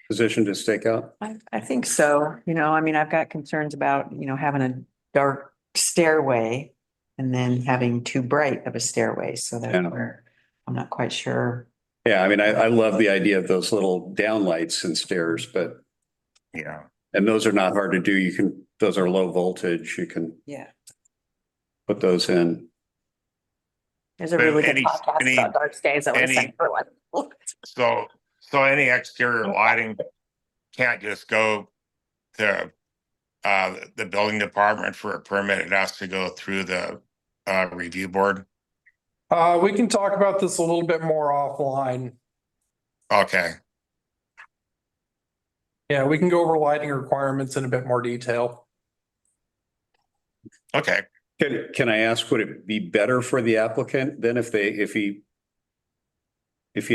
position to stake out? I think so. I mean, I've got concerns about, having a dark stairway and then having too bright of a stairway. So that's Yeah. where I'm not quite sure. Yeah, I mean, I love the idea of those little downlights and stairs, but, Yeah, and those are not hard to do. Those are low voltage. You can Yeah. put those in. There's a But really good any- podcast any- about dark skies that was any- sent for one. so any exterior lighting can't just go to the building department for a permit. It has to go through the review board. We can talk about this a little bit more offline. Okay, Yeah, we can go over lighting requirements in a bit more detail. okay. Can I ask, would it be better for the applicant then if he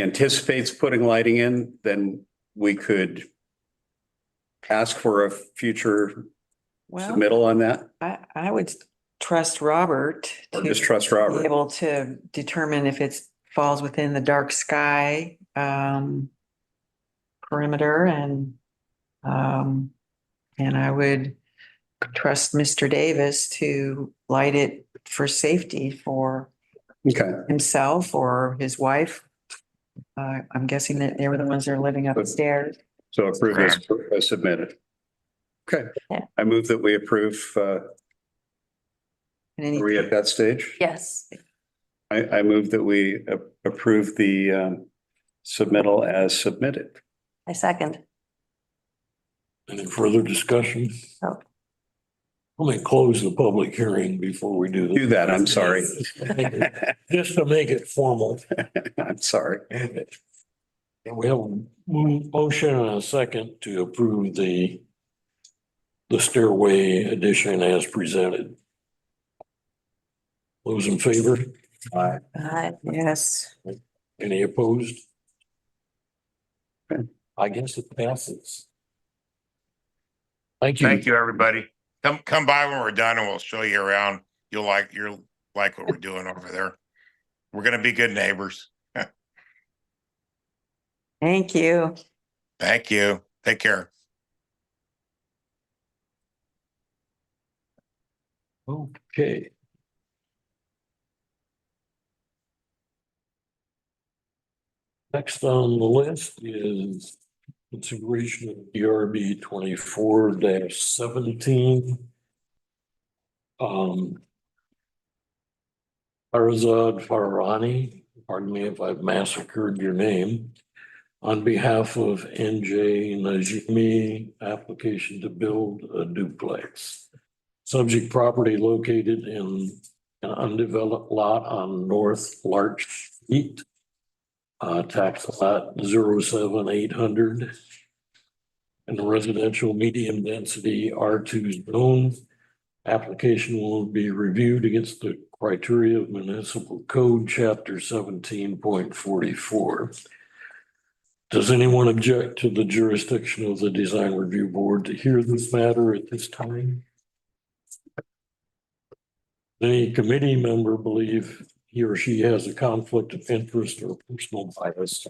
anticipates putting lighting in, then we could ask for a future Well, submittal on that? I would trust Robert Or to just trust be Robert? able to determine if it falls within the dark sky perimeter and I would trust Mr. Davis to light it for safety for Okay, himself or his wife. I'm guessing that they were the ones that are living upstairs. so approve as submitted. Okay, Yeah. I move that we approve, are And we at that stage? Yes, I move that we approve the submittal as submitted. I second. any further discussion? No. Let me close the public hearing before we do. Do that, I'm sorry. Just to make it formal. I'm sorry. And we have a motion and a second to approve the stairway addition as presented. Those in favor? Yes. Any opposed? Okay. I guess it passes. Thank you. Thank you, everybody. Come by when we're done and we'll show you around. You'll like what we're doing over there. We're gonna be good neighbors. Thank you. Thank you. Take care. Okay. Next on the list is consideration of DRB 24-17. Farzad Farani, pardon me if I've massacred your name, on behalf of NJ Najimi, application to build a duplex. Subject property located in an undeveloped lot on North Larch Street. Tax lot 07800. And residential medium density R2 zone. Application will be reviewed against the criteria of municipal code, chapter 17.44. Does anyone object to the jurisdiction of the design review board to hear this matter at this time? Any committee member believe he or she has a conflict of interest or personal bias?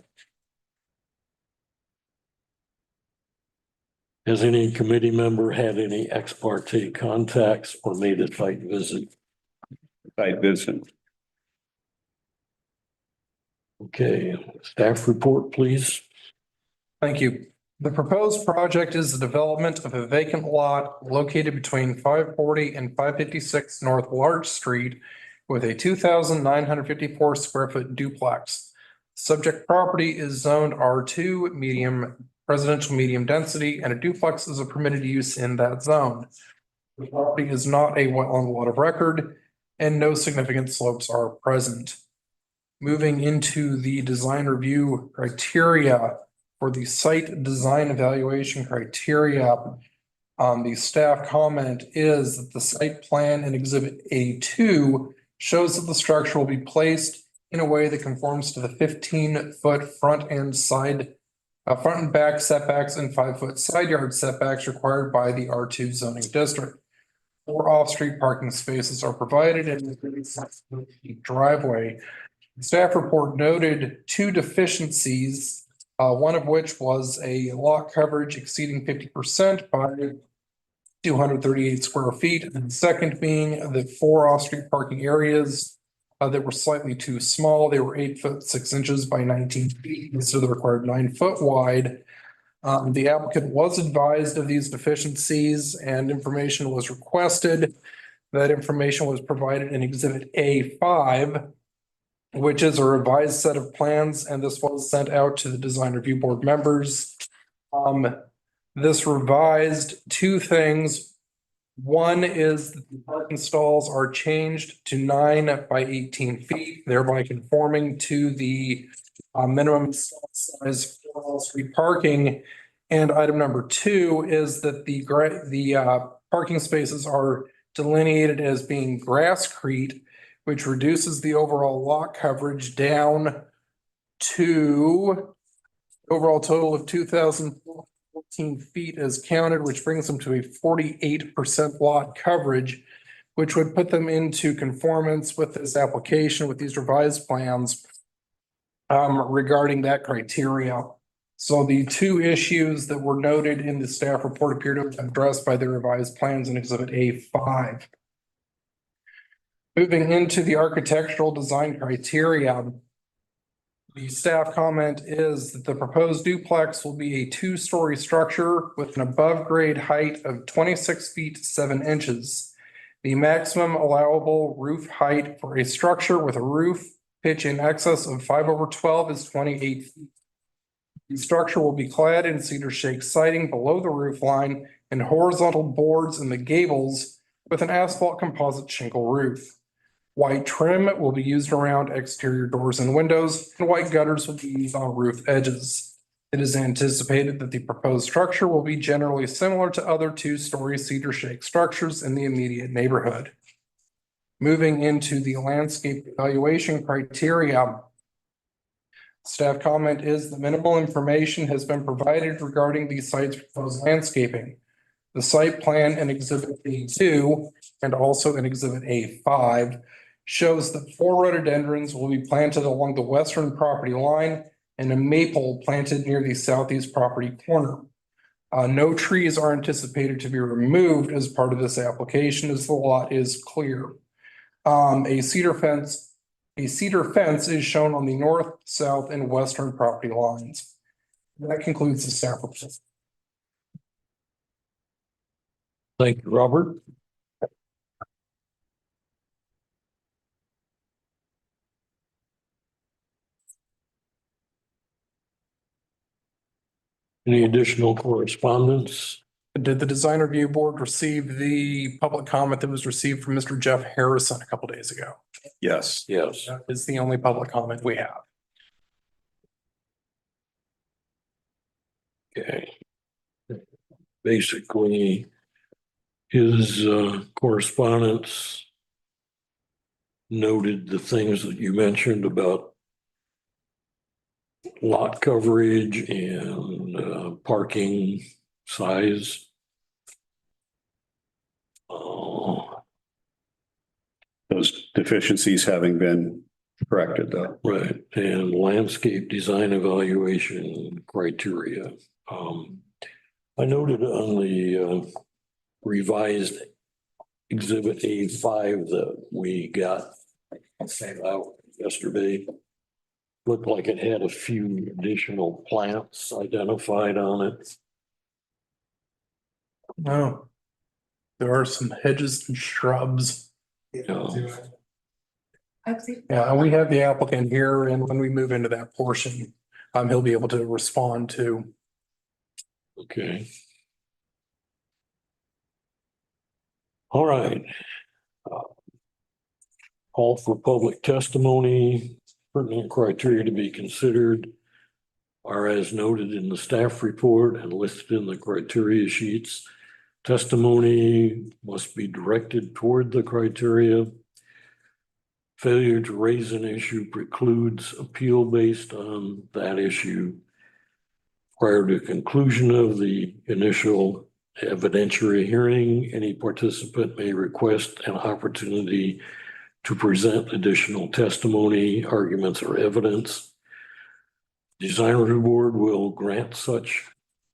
Has any committee member had any ex parte contacts or made a site visit? Site visit. Okay, staff report, please. Thank you. The proposed project is the development of a vacant lot located between 540 and 556 North Larch Street with a 2,954 square foot duplex. Subject property is zoned R2 medium, residential medium density, and a duplex is a permitted use in that zone. The property is not a wetland lot of record, and no significant slopes are present. Moving into the design review criteria for the site design evaluation criteria, the staff comment is that the site plan in Exhibit A2 shows that the structure will be placed in a way that conforms to the 15-foot front and back setbacks and 5-foot side yard setbacks required by the R2 zoning district. 4 off-street parking spaces are provided in the driveway. The staff report noted 2 deficiencies, one of which was a lot coverage exceeding 50% by 238 square feet, and the second being the 4 off-street parking areas that were slightly too small. They were 8 foot 6 inches by 19 feet instead of the required 9 foot wide. The applicant was advised of these deficiencies and information was requested. That information was provided in Exhibit A5, which is a revised set of plans, and this was sent out to the design review board members. This revised 2 things. One is that the parking stalls are changed to 9 by 18 feet, thereby conforming to the minimum stall size for all-street parking. And item number 2 is that the parking spaces are delineated as being grasscrete, which reduces the overall lot coverage down to overall total of 2,014 feet as counted, which brings them to a 48% lot coverage, which would put them into conformance with this application, with these revised plans regarding that criteria. So the 2 issues that were noted in the staff report appear to have been addressed by the revised plans in Exhibit A5. Moving into the architectural design criteria, the staff comment is that the proposed duplex will be a 2-story structure with an above grade height of 26 feet 7 inches. The maximum allowable roof height for a structure with a roof pitch in excess of 5/12 is 28 feet. The structure will be clad in cedar shake siding below the roof line and horizontal boards in the gables with an asphalt composite shingle roof. White trim will be used around exterior doors and windows, and white gutters will be used on roof edges. It is anticipated that the proposed structure will be generally similar to other 2-story cedar shake structures in the immediate neighborhood. Moving into the landscape evaluation criteria, staff comment is the minimal information has been provided regarding the site's proposed landscaping. The site plan in Exhibit A2 and also in Exhibit A5 shows that 4 rhododendrons will be planted along the western property line and a maple planted near the southeast property corner. No trees are anticipated to be removed as part of this application as the lot is clear. A cedar fence is shown on the north, south, and western property lines. That concludes the staff report. Thank you, Robert. Any additional correspondence? Did the design review board receive the public comment that was received from Mr. Jeff Harrison a couple days ago? Yes. Yes. That is the only public comment we have. Okay. Basically, his correspondence noted the things that you mentioned about lot coverage and parking size. Those deficiencies having been corrected though. Right, and landscape design evaluation criteria. I noted on the revised exhibit A5 that we got sent out yesterday. Looked like it had a few additional plants identified on it. No. There are some hedges and shrubs. Yeah. Yeah, and we have the applicant here, and when we move into that portion, he'll be able to respond to. Okay. All right. Call for public testimony. Pertinent criteria to be considered are as noted in the staff report and listed in the criteria sheets. Testimony must be directed toward the criteria. Failure to raise an issue precludes appeal based on that issue. Prior to conclusion of the initial evidentiary hearing, any participant may request an opportunity to present additional testimony, arguments, or evidence. Design Review Board will grant such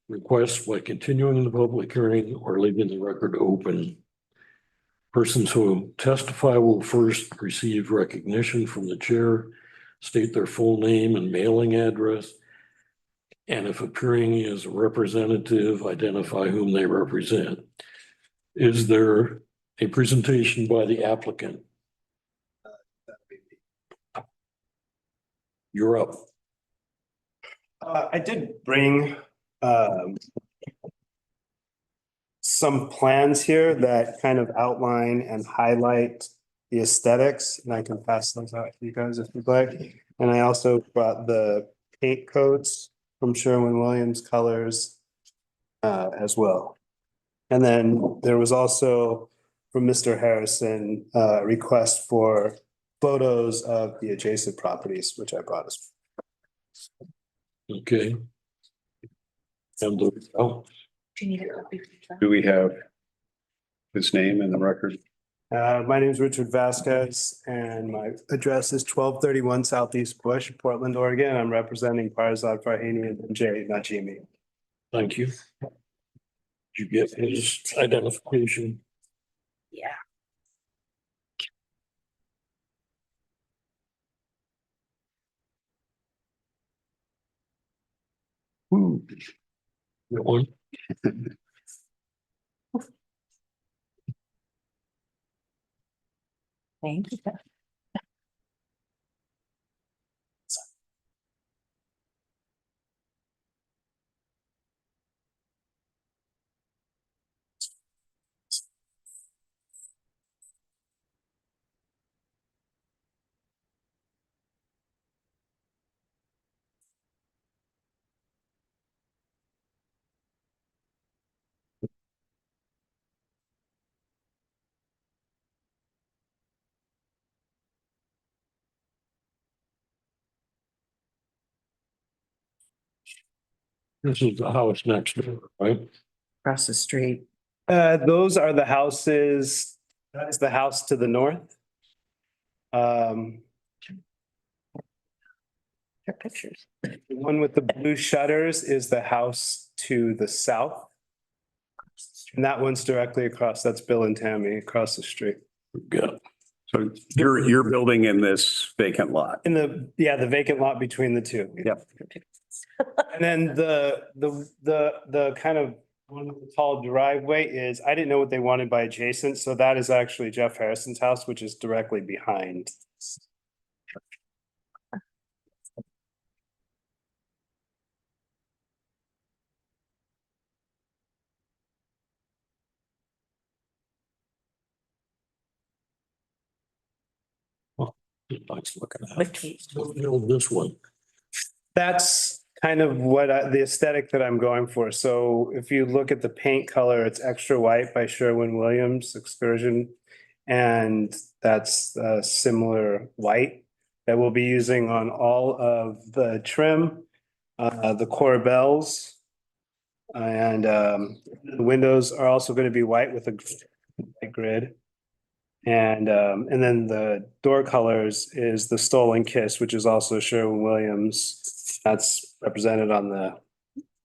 requests by continuing the public hearing or leaving the record open. Persons who testify will first receive recognition from the chair, state their full name and mailing address, and if appearing as a representative, identify whom they represent. Is there a presentation by the applicant? You're up. I did bring some plans here that kind of outline and highlight the aesthetics, and I can pass those out to you guys if you'd like. And I also brought the paint codes from Sherwin-Williams Colors as well. And then there was also from Mr. Harrison, a request for photos of the adjacent properties, which I brought us. Okay. And oh, Do we have his name in the record? My name is Richard Vasquez and my address is 1231 Southeast Bush, Portland, Oregon. I'm representing Farzad Farhani and Jay Najimi. thank you. Did you get his identification? Yeah. Ooh. That one. Thank you. This is the house next door, right? Across the street. Those are the houses, that is the house to the north. Their pictures. The one with the blue shutters is the house to the south. And that one's directly across, that's Bill and Tammy across the street. Yeah. So you're building in this vacant lot. In the, yeah, the vacant lot between the two. Yep. And then the kind of one with the tall driveway is, I didn't know what they wanted by adjacent, so that is actually Jeff Harrison's house, which is directly behind. Nice looking house. Let's build this one. That's kind of what the aesthetic that I'm going for. So if you look at the paint color, it's Extra White by Sherwin-Williams Excursion. And that's a similar white that we'll be using on all of the trim, the corbels. And the windows are also going to be white with a grid. And then the door colors is the Stolen Kiss, which is also Sherwin-Williams. That's represented on the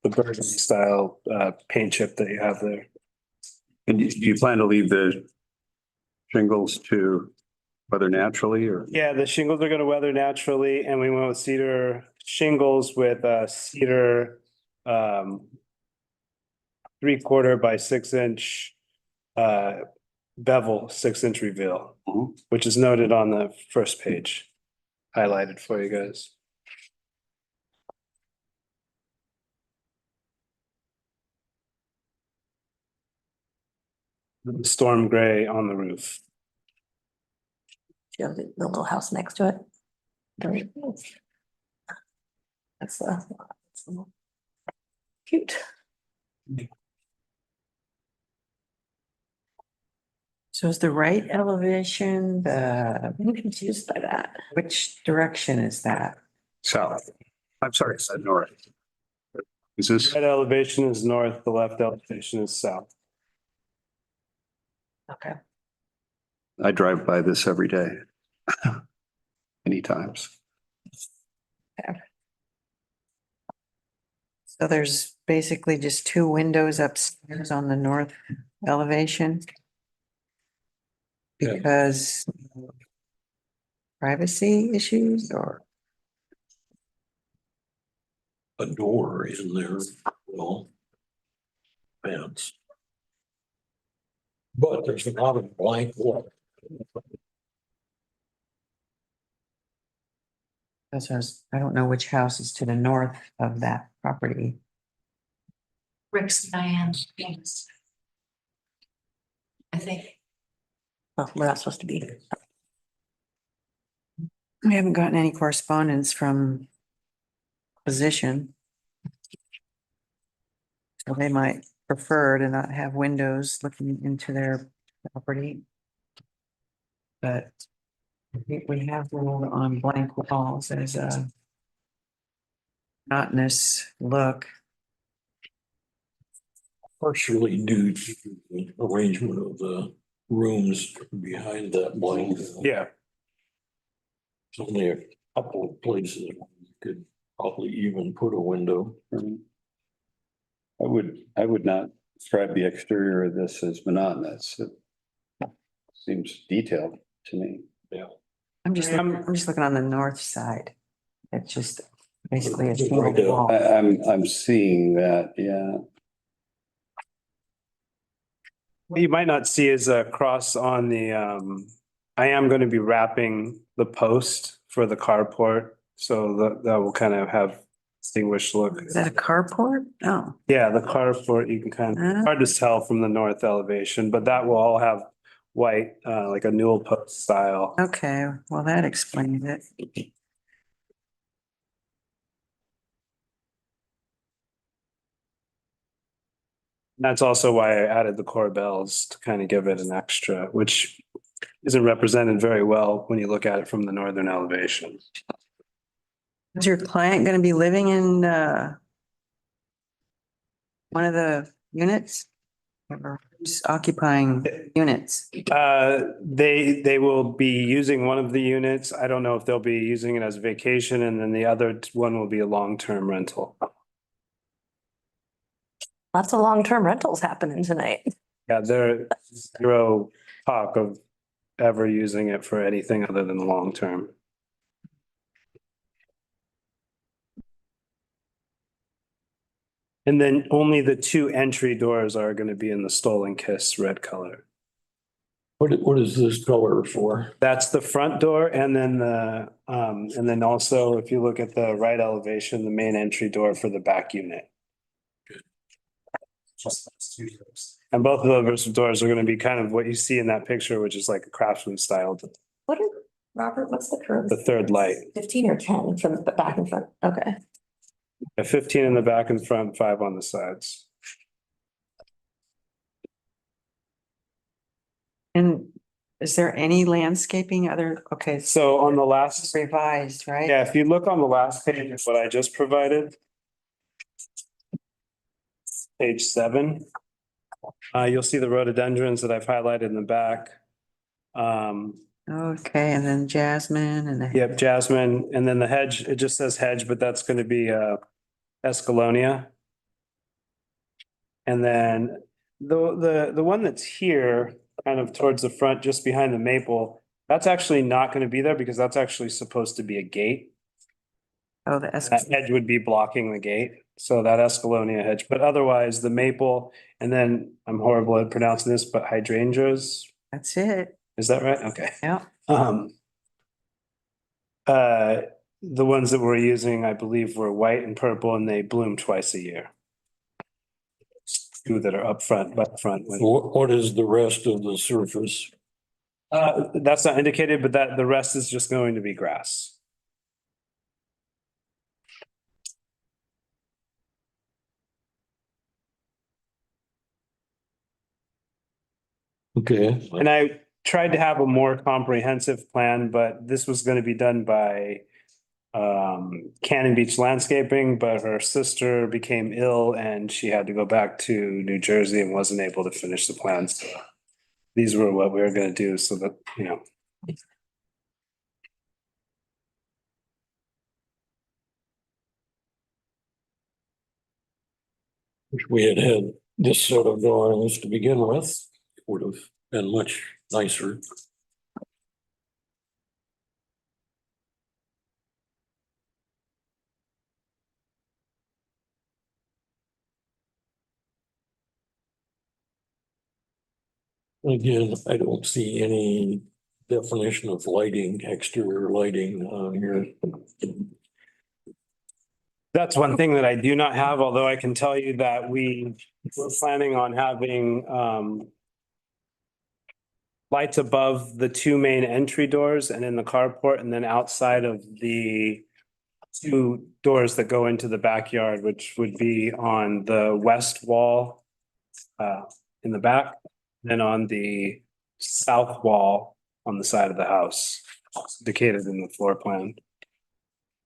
burgundy style paint chip that you have there. And do you plan to leave the shingles to weather naturally or? Yeah, the shingles are gonna weather naturally, and we went with cedar shingles with cedar 3/4 by 6-inch bevel 6-inch reveal, which is noted on the first page, highlighted for you guys. The storm gray on the roof. You have the little house next to it. That's cute. So is the right elevation, I'm confused by that. which direction is that? South. I'm sorry, I said north. Is this, Right elevation is north, the left elevation is south. Okay. I drive by this every day. Many times. So there's basically just two windows upstairs on the north elevation? Yeah. Because privacy issues or? A door in there, well. Fence. But there's a lot of blank wall. I don't know which house is to the north of that property. Rick's Diane's penis. I think. Well, we're not supposed to be. We haven't gotten any correspondence from position. So they might prefer to not have windows looking into their property. But I think we have ruled on blank walls as a monotonous look. Partially due to the arrangement of the rooms behind that blank. Yeah, There's only a couple of places where you could probably even put a window. I would not describe the exterior of this as monotonous. It seems detailed to me. Yeah. I'm just looking on the north side. It's just basically a Right single there. wall. I'm seeing that, yeah. what you might not see is a cross on the, I am going to be wrapping the post for the carport. So that will kind of have distinguished look. Is that a carport? Oh, Yeah, the carport, you can kind of, hard to tell from the north elevation, but that will all have white, like a newel post style. okay. Well, that explains it. That's also why I added the corbels to kind of give it an extra, which isn't represented very well when you look at it from the northern elevation. Is your client going to be living in one of the units? Or who's occupying units? They will be using one of the units. I don't know if they'll be using it as vacation, and then the other one will be a long-term rental. Lots of long-term rentals happening tonight. Yeah, there's zero talk of ever using it for anything other than the long term. And then only the two entry doors are gonna be in the Stolen Kiss red color. What is this color for? That's the front door and then also if you look at the right elevation, the main entry door for the back unit. Just those two doors. And both of those doors are gonna be kind of what you see in that picture, which is like a craftsman style, What is, Robert, what's the curve? the third light. 15 or 10 from the back and front? Okay. A 15 in the back and front, 5 on the sides. And is there any landscaping other, okay, it's So on the last, revised, right? yeah, if you look on the last page of what I just provided. Page 7. You'll see the rhododendrons that I've highlighted in the back. Okay, and then jasmine and. Yep, jasmine, and then the hedge, it just says hedge, but that's gonna be Escalonia. And then the one that's here, kind of towards the front, just behind the maple, that's actually not gonna be there because that's actually supposed to be a gate. Oh, the That hedge would be blocking the gate, so that Escalonia hedge, but otherwise the maple, and then I'm horrible at pronouncing this, but hydrangeas, that's it. is that right? Okay. Yeah. The ones that we're using, I believe, were white and purple, and they bloom twice a year. Two that are up front, but front. What is the rest of the surface? That's not indicated, but the rest is just going to be grass. Okay, And I tried to have a more comprehensive plan, but this was gonna be done by Cannon Beach Landscaping, but her sister became ill and she had to go back to New Jersey and wasn't able to finish the plans. These were what we were gonna do so that, you know. wish we had had this set of drawings to begin with, it would have been much nicer. Again, I don't see any definition of lighting, exterior lighting on here. That's one thing that I do not have, although I can tell you that we're planning on having lights above the two main entry doors and in the carport, and then outside of the two doors that go into the backyard, which would be on the west wall in the back, then on the south wall on the side of the house, indicated in the floor plan.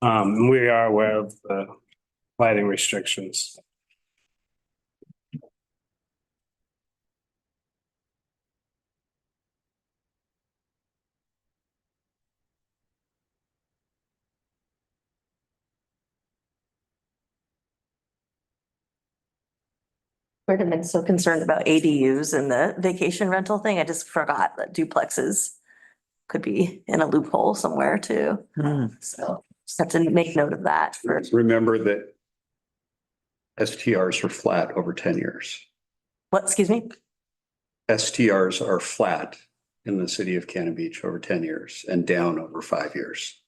We are aware of the lighting restrictions. We'd have been so concerned about ADUs and the vacation rental thing. I just forgot that duplexes could be in a loophole somewhere too. So just have to make note of that for. Remember that STRs are flat over 10 years. What, excuse me? STRs are flat in the city of Cannon Beach over 10 years and down over 5 years.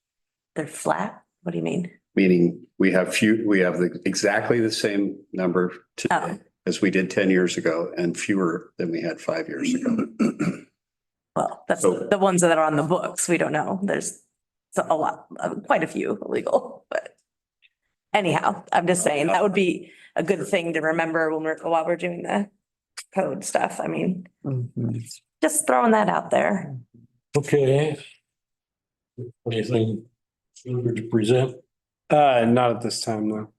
They're flat? What do you mean? Meaning we have exactly the same number today as we did 10 years ago and fewer than we had 5 years ago. Well, that's So- the ones that are on the books. We don't know. There's a lot, quite a few illegal, but anyhow, I'm just saying that would be a good thing to remember while we're doing the code stuff. I mean, just throwing that out there. Okay. Anything further to present? Not at this time, no.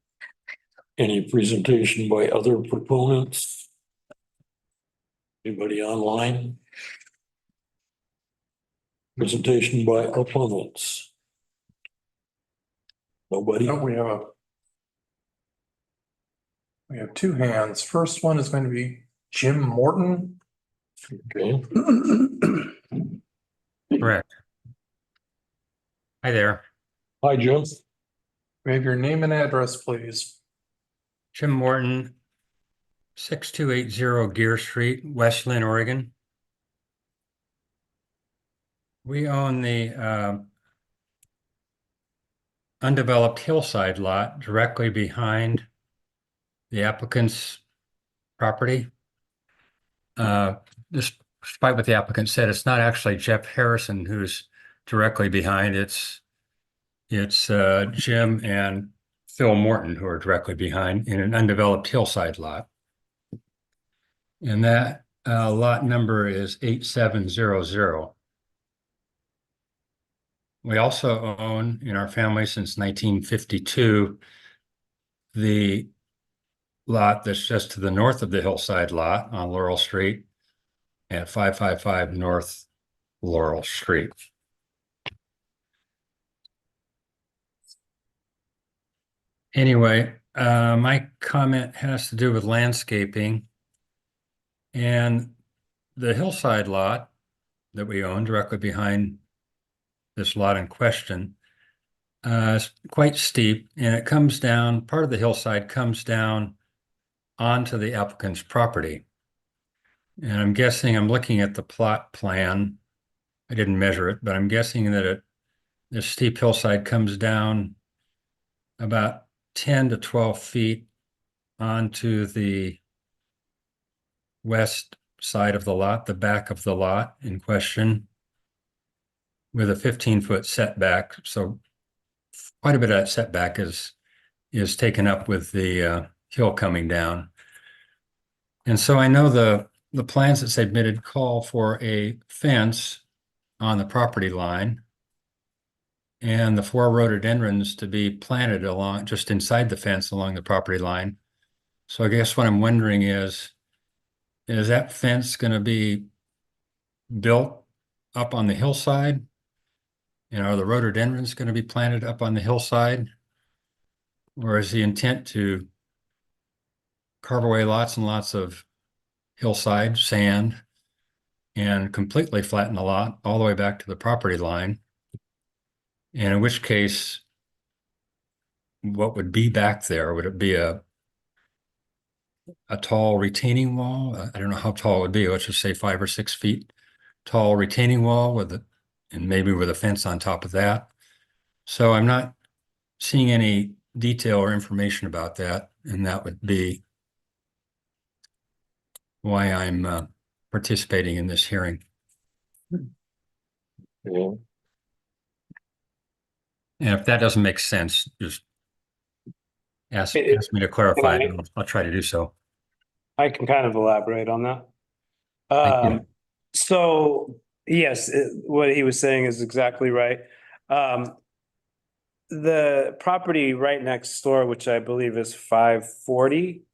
Any presentation by other proponents? Anybody online? Presentation by opponents? Nobody? No, we have two hands. First one is going to be Jim Morton. Okay. Correct. Hi there. Hi, Jim. We have your name and address, please. Jim Morton, 6280 Gear Street, West Lynn, Oregon. We own the undeveloped hillside lot directly behind the applicant's property. Despite what the applicant said, it's not actually Jeff Harrison who's directly behind. It's Jim and Phil Morton who are directly behind in an undeveloped hillside lot. And that lot number is 8700. We also own in our family since 1952 the lot that's just to the north of the hillside lot on Laurel Street at 555 North Laurel Street. Anyway, my comment has to do with landscaping. And the hillside lot that we own directly behind this lot in question is quite steep, and it comes down, part of the hillside comes down onto the applicant's property. And I'm guessing, I'm looking at the plot plan. I didn't measure it, but I'm guessing that this steep hillside comes down about 10 to 12 feet onto the west side of the lot, the back of the lot in question, with a 15-foot setback. So quite a bit of that setback is taken up with the hill coming down. And so I know the plans that submitted call for a fence on the property line and the 4 rhododendrons to be planted along just inside the fence along the property line. So I guess what I'm wondering is that fence going to be built up on the hillside? And are the rhododendrons going to be planted up on the hillside? Or is the intent to carve away lots and lots of hillside sand and completely flatten the lot all the way back to the property line? And in which case, what would be back there? Would it be a tall retaining wall? I don't know how tall it would be. Let's just say 5 or 6 feet tall retaining wall and maybe with a fence on top of that. So I'm not seeing any detail or information about that. And that would be why I'm participating in this hearing. Yeah. And if that doesn't make sense, just ask me to clarify, and I'll try to do so. I can kind of elaborate on that. Thank you. So yes, what he was saying is exactly right. The property right next door, which I believe is 540,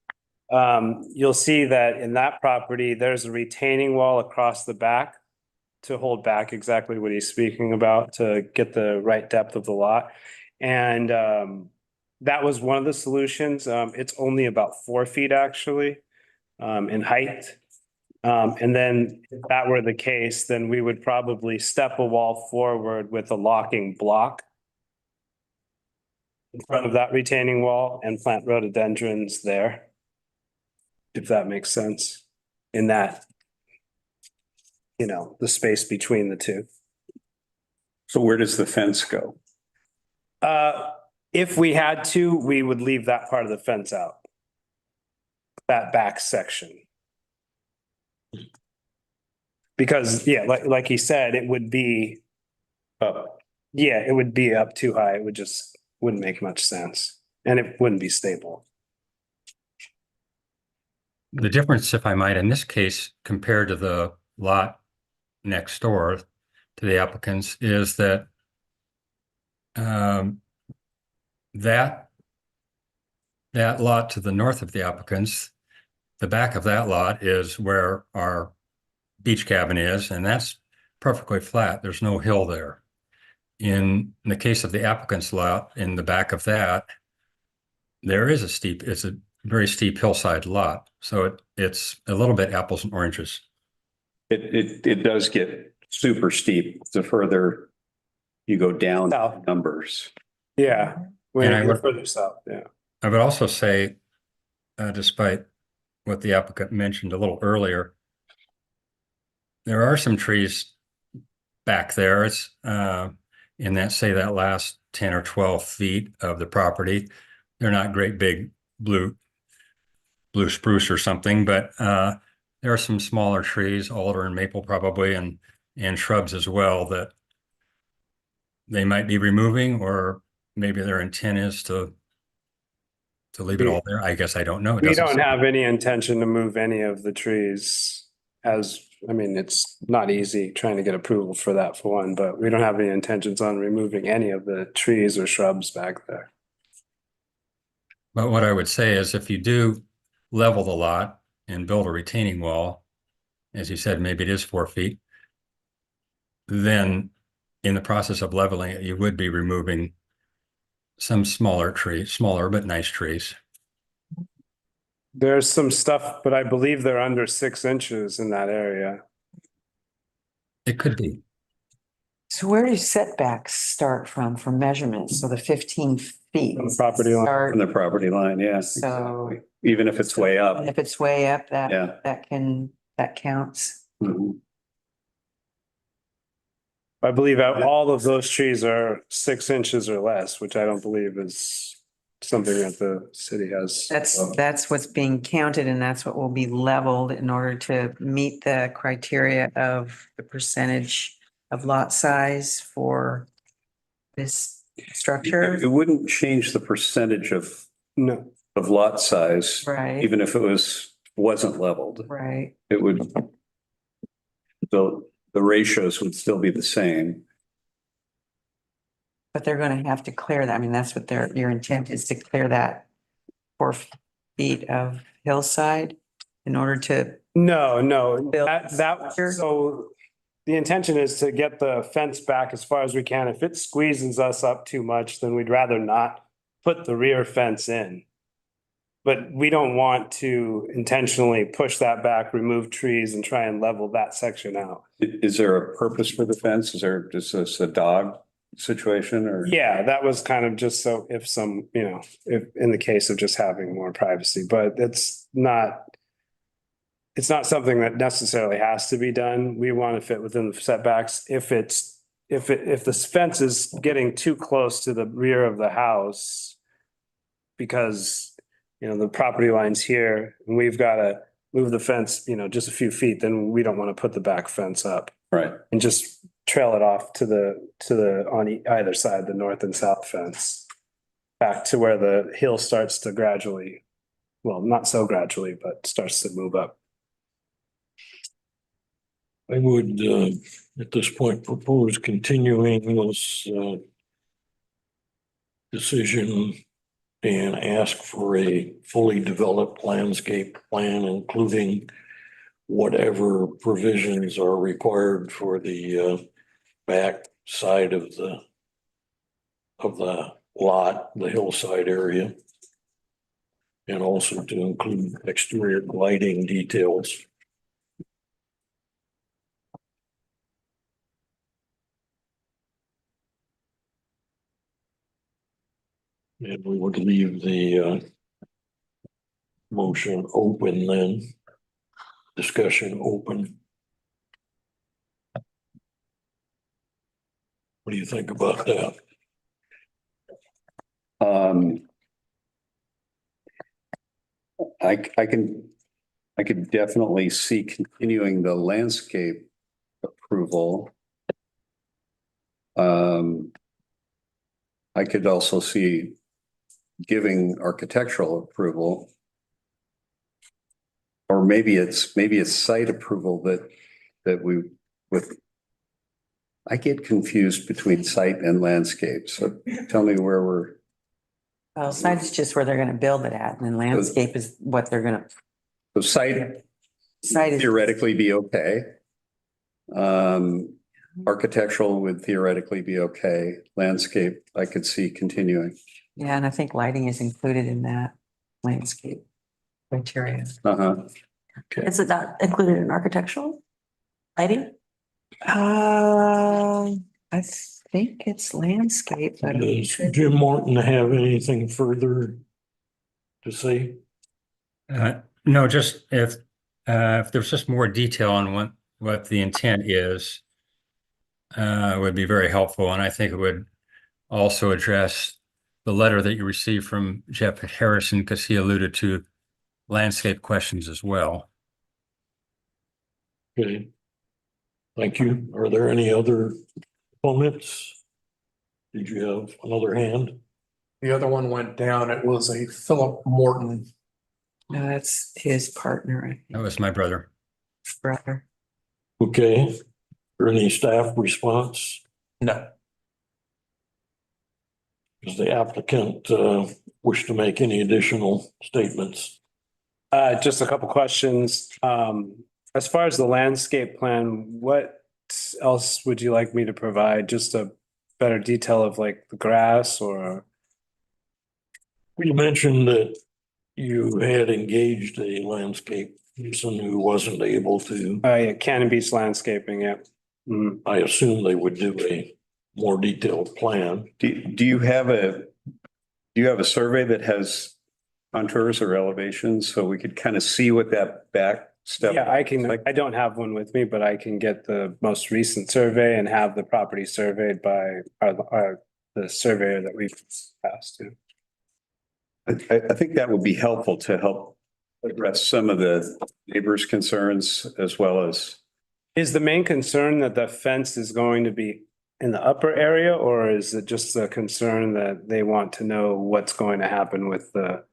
you'll see that in that property, there's a retaining wall across the back to hold back exactly what he's speaking about, to get the right depth of the lot. And that was one of the solutions. It's only about 4 feet actually in height. And then if that were the case, then we would probably step a wall forward with a locking block in front of that retaining wall and plant rhododendrons there. If that makes sense, in that, the space between the two. So where does the fence go? If we had to, we would leave that part of the fence out. That back section. Because, yeah, like he said, it would be up. Yeah, it would be up too high. It wouldn't make much sense. And it wouldn't be stable. The difference, if I might, in this case, compared to the lot next door to the applicants, is that that lot to the north of the applicants, the back of that lot is where our beach cabin is, and that's perfectly flat. There's no hill there. In the case of the applicant's lot, in the back of that, it's a very steep hillside lot. So it's a little bit apples and oranges. It does get super steep the further you go down South. Numbers. Yeah, And I we're would- further south, yeah. I would also say despite what the applicant mentioned a little earlier. There are some trees back there. It's in that, say, that last 10 or 12 feet of the property. They're not great big blue spruce or something, but there are some smaller trees, alder and maple probably, and shrubs as well that they might be removing, or maybe their intent is to leave it all there. I guess I don't know. It We doesn't don't say. have any intention to move any of the trees it's not easy trying to get approval for that for one, but we don't have any intentions on removing any of the trees or shrubs back there. But what I would say is if you do level the lot and build a retaining wall, as you said, maybe it is 4 feet, then in the process of leveling it, you would be removing some smaller trees, smaller but nice trees. There's some stuff, but I believe they're under 6 inches in that area. It could be. So where do setbacks start from for measurements? So the 15 feet. From the property line. start- From the property line, yes. So Even if it's way up. if it's way up, Yeah. that counts. Mhm. I believe all of those trees are 6 inches or less, which I don't believe is something that the city has. That's what's being counted and that's what will be leveled in order to meet the criteria of the percentage of lot size for this structure. It wouldn't change the percentage of No, lot size, Right, even if it wasn't leveled. right. It would, the ratios would still be the same. But they're gonna have to clear that. I mean, that's what your intent is to clear that 4 feet of hillside in order to, no, Build that, structure? so the intention is to get the fence back as far as we can. If it squeezes us up too much, then we'd rather not put the rear fence in. But we don't want to intentionally push that back, remove trees and try and level that section out. Is there a purpose for the fence? Is there just a dog situation or? Yeah, that was kind of just so if if in the case of just having more privacy, but it's not something that necessarily has to be done. We want to fit within the setbacks. If the fence is getting too close to the rear of the house because, the property line's here and we've got to move the fence, just a few feet, then we don't want to put the back fence up. Right. And just trail it off to the on either side, the north and south fence. Back to where the hill starts to gradually, well, not so gradually, but starts to move up. I would, at this point, propose continuing this, decision and ask for a fully developed landscape plan, including whatever provisions are required for the, back side of the lot, the hillside area. And also to include exterior lighting details. And we would leave the motion open then, discussion open. What do you think about that? I could definitely see continuing the landscape approval. I could also see giving architectural approval. Or maybe it's site approval that we with. I get confused between site and landscape, so tell me where we're. Well, site is just where they're gonna build it at, and then landscape is what they're gonna. The site Site is, theoretically be okay. Architectural would theoretically be okay. Landscape, I could see continuing. yeah, and I think lighting is included in that landscape criteria. Uh-huh. Is it not included in architectural lighting? I think it's landscape, but Does Jim Morton have anything further to say? No, just if there's just more detail on what the intent is, would be very helpful. And I think it would also address the letter that you received from Jeff Harrison, because he alluded to landscape questions as well. Okay. Thank you. Are there any other comments? Did you have another hand? The other one went down. It was a Philip Morton. No, that's his partner, That was my brother. brother. Okay. Or any staff response? No. Does the applicant wish to make any additional statements? Just a couple questions. As far as the landscape plan, what else would you like me to provide? Just a better detail of like the grass or? You mentioned that you had engaged a landscape person who wasn't able to. Yeah, Cannon Beach Landscaping, yeah. Mhm. I assume they would do a more detailed plan. Do you have a survey that has contours or elevations so we could kind of see what that back step? Yeah, I don't have one with me, but I can get the most recent survey and have the property surveyed by the surveyor that we've passed to. I think that would be helpful to help address some of the neighbors' concerns as well as. Is the main concern that the fence is going to be in the upper area, or is it just a concern that they want to know what's going to happen with the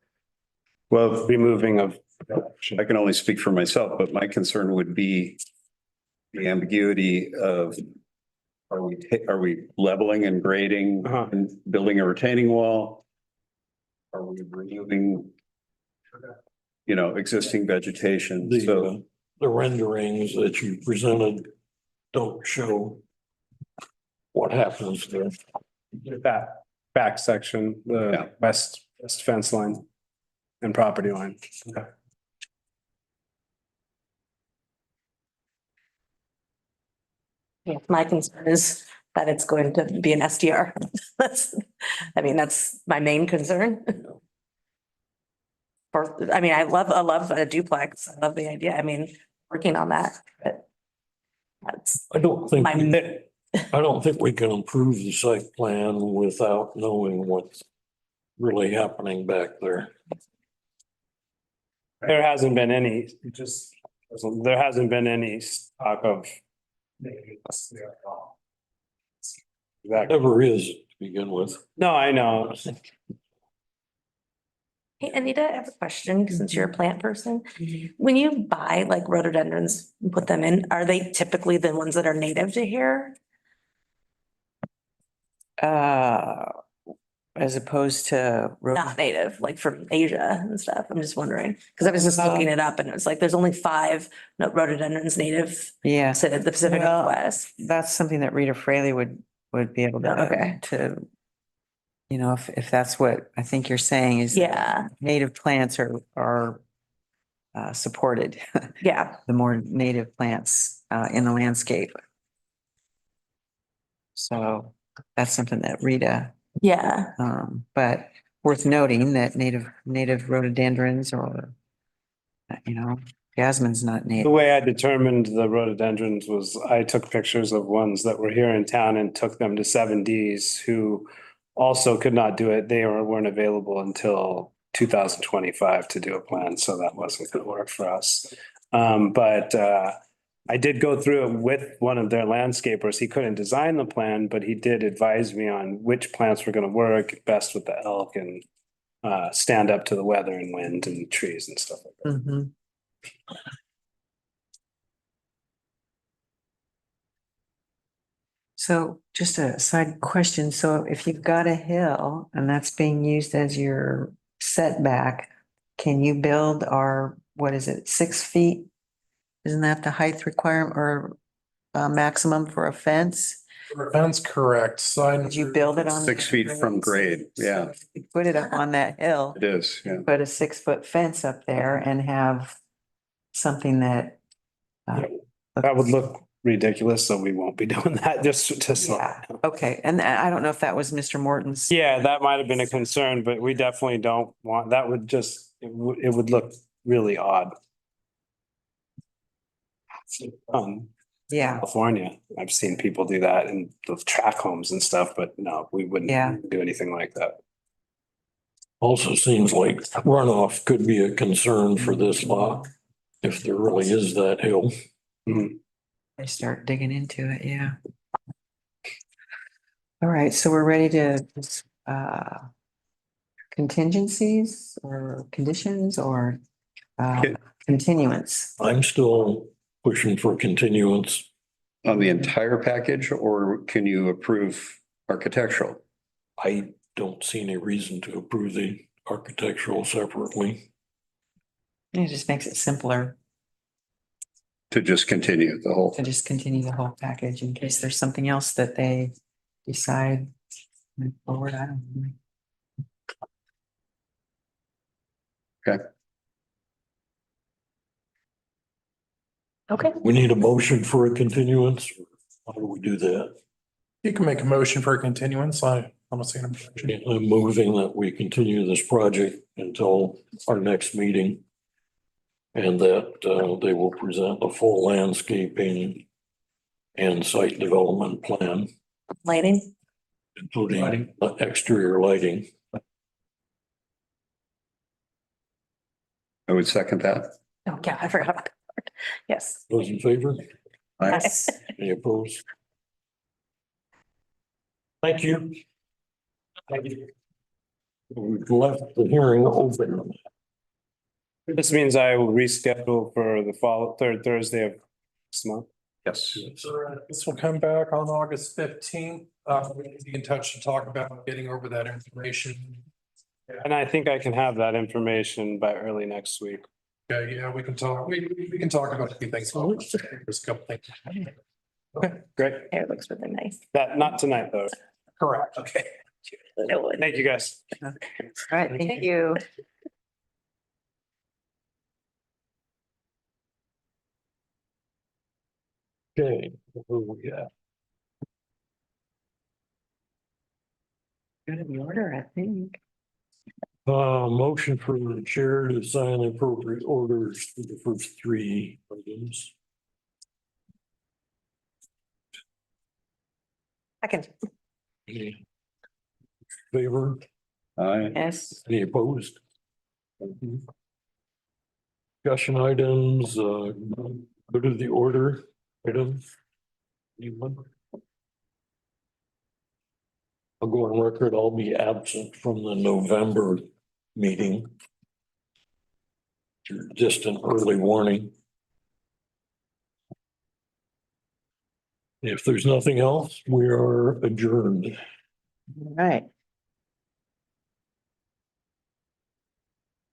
removing of? I can only speak for myself, but my concern would be the ambiguity of are we leveling and grading and building a retaining wall? Are we removing, existing vegetation? So The renderings that you presented don't show what happens there. That back section, the west fence line and property line. Okay. Yeah, my concern is that it's going to be an SDR. That's my main concern. I love a duplex. I love the idea. Working on that, but that's I don't think we can improve the site plan without knowing what's really happening back there. There hasn't been any talk of. Never is to begin with. No, I know. Hey, Anita, I have a question since you're a plant person. When you buy like rhododendrons and put them in, are they typically the ones that are native to here? As opposed to. Not native, like from Asia and stuff. I'm just wondering, because I was just looking it up and it was like, there's only 5 rhododendrons native Yeah, to the Pacific Well, Northwest. that's something that Rita Fraley would be able to. Okay. If that's what I think you're saying is. that Yeah, Native plants are supported, yeah. the more native plants in the landscape. So that's something that Rita, Yeah, but worth noting that native rhododendrons or, jasmine's not The native. way I determined the rhododendrons was I took pictures of ones that were here in town and took them to 7Ds who also could not do it. They weren't available until 2025 to do a plan, so that wasn't going to work for us. But I did go through it with one of their landscapers. He couldn't design the plan, but he did advise me on which plants were going to work best with the elk and stand up to the weather and wind and trees and stuff like that. Mhm. So just a side question. So if you've got a hill and that's being used as your setback, can you build what is it, 6 feet? Isn't that the height requirement or maximum for a fence? That's correct. Did you build it on? 6 feet from grade, yeah, You put it up on that hill, it is, yeah. put a 6-foot fence up there and have something that. That would look ridiculous, so we won't be doing that just. Yeah, okay, and I don't know if that was Mr. Morton's. Yeah, that might have been a concern, but we definitely don't want, that would just, it would look really odd. Yeah, California, I've seen people do that in the track homes and stuff, but no, we Yeah. wouldn't do anything like that. Also seems like runoff could be a concern for this lot, if there really is that hill. they start digging into it, yeah. All right, so we're ready to, contingencies or conditions or, continuance? I'm still pushing for continuance. On the entire package, or can you approve architectural? I don't see any reason to approve the architectural separately. It just makes it simpler To just continue the whole to just continue the whole package in case there's something else that they decide to move forward. I don't know. Okay. We need a motion for a continuance. How do we do that? You can make a motion for a continuance. I'm not seeing a motion. I'm moving that we continue this project until our next meeting. And that they will present a full landscaping and site development plan, Lighting. including exterior lighting. I would second that. Oh, yeah, I forgot about that part. Yes. Those in favor? Yes. Any opposed? Thank you. Thank you. We've left the hearing open. This means I will reschedule for the third Thursday of next month. Yes. This will come back on August 15th. We can be in touch to talk about getting over that information. And I think I can have that information by early next week. Yeah, we can talk, we can talk about a few things. There's a couple things. Okay, great. It looks really nice. That, not tonight, though. Correct. Okay. Thank you, guys. All right, thank you. Okay, who we got? Good in the order, I think. Motion for the chair to sign appropriate orders for the first three items. Second. Any favor? Aye. Yes. Any opposed? Discussion items, go to the order item. Anyone? I'll go on record, I'll be absent from the November meeting. Just an early warning. If there's nothing else, we are adjourned. All right.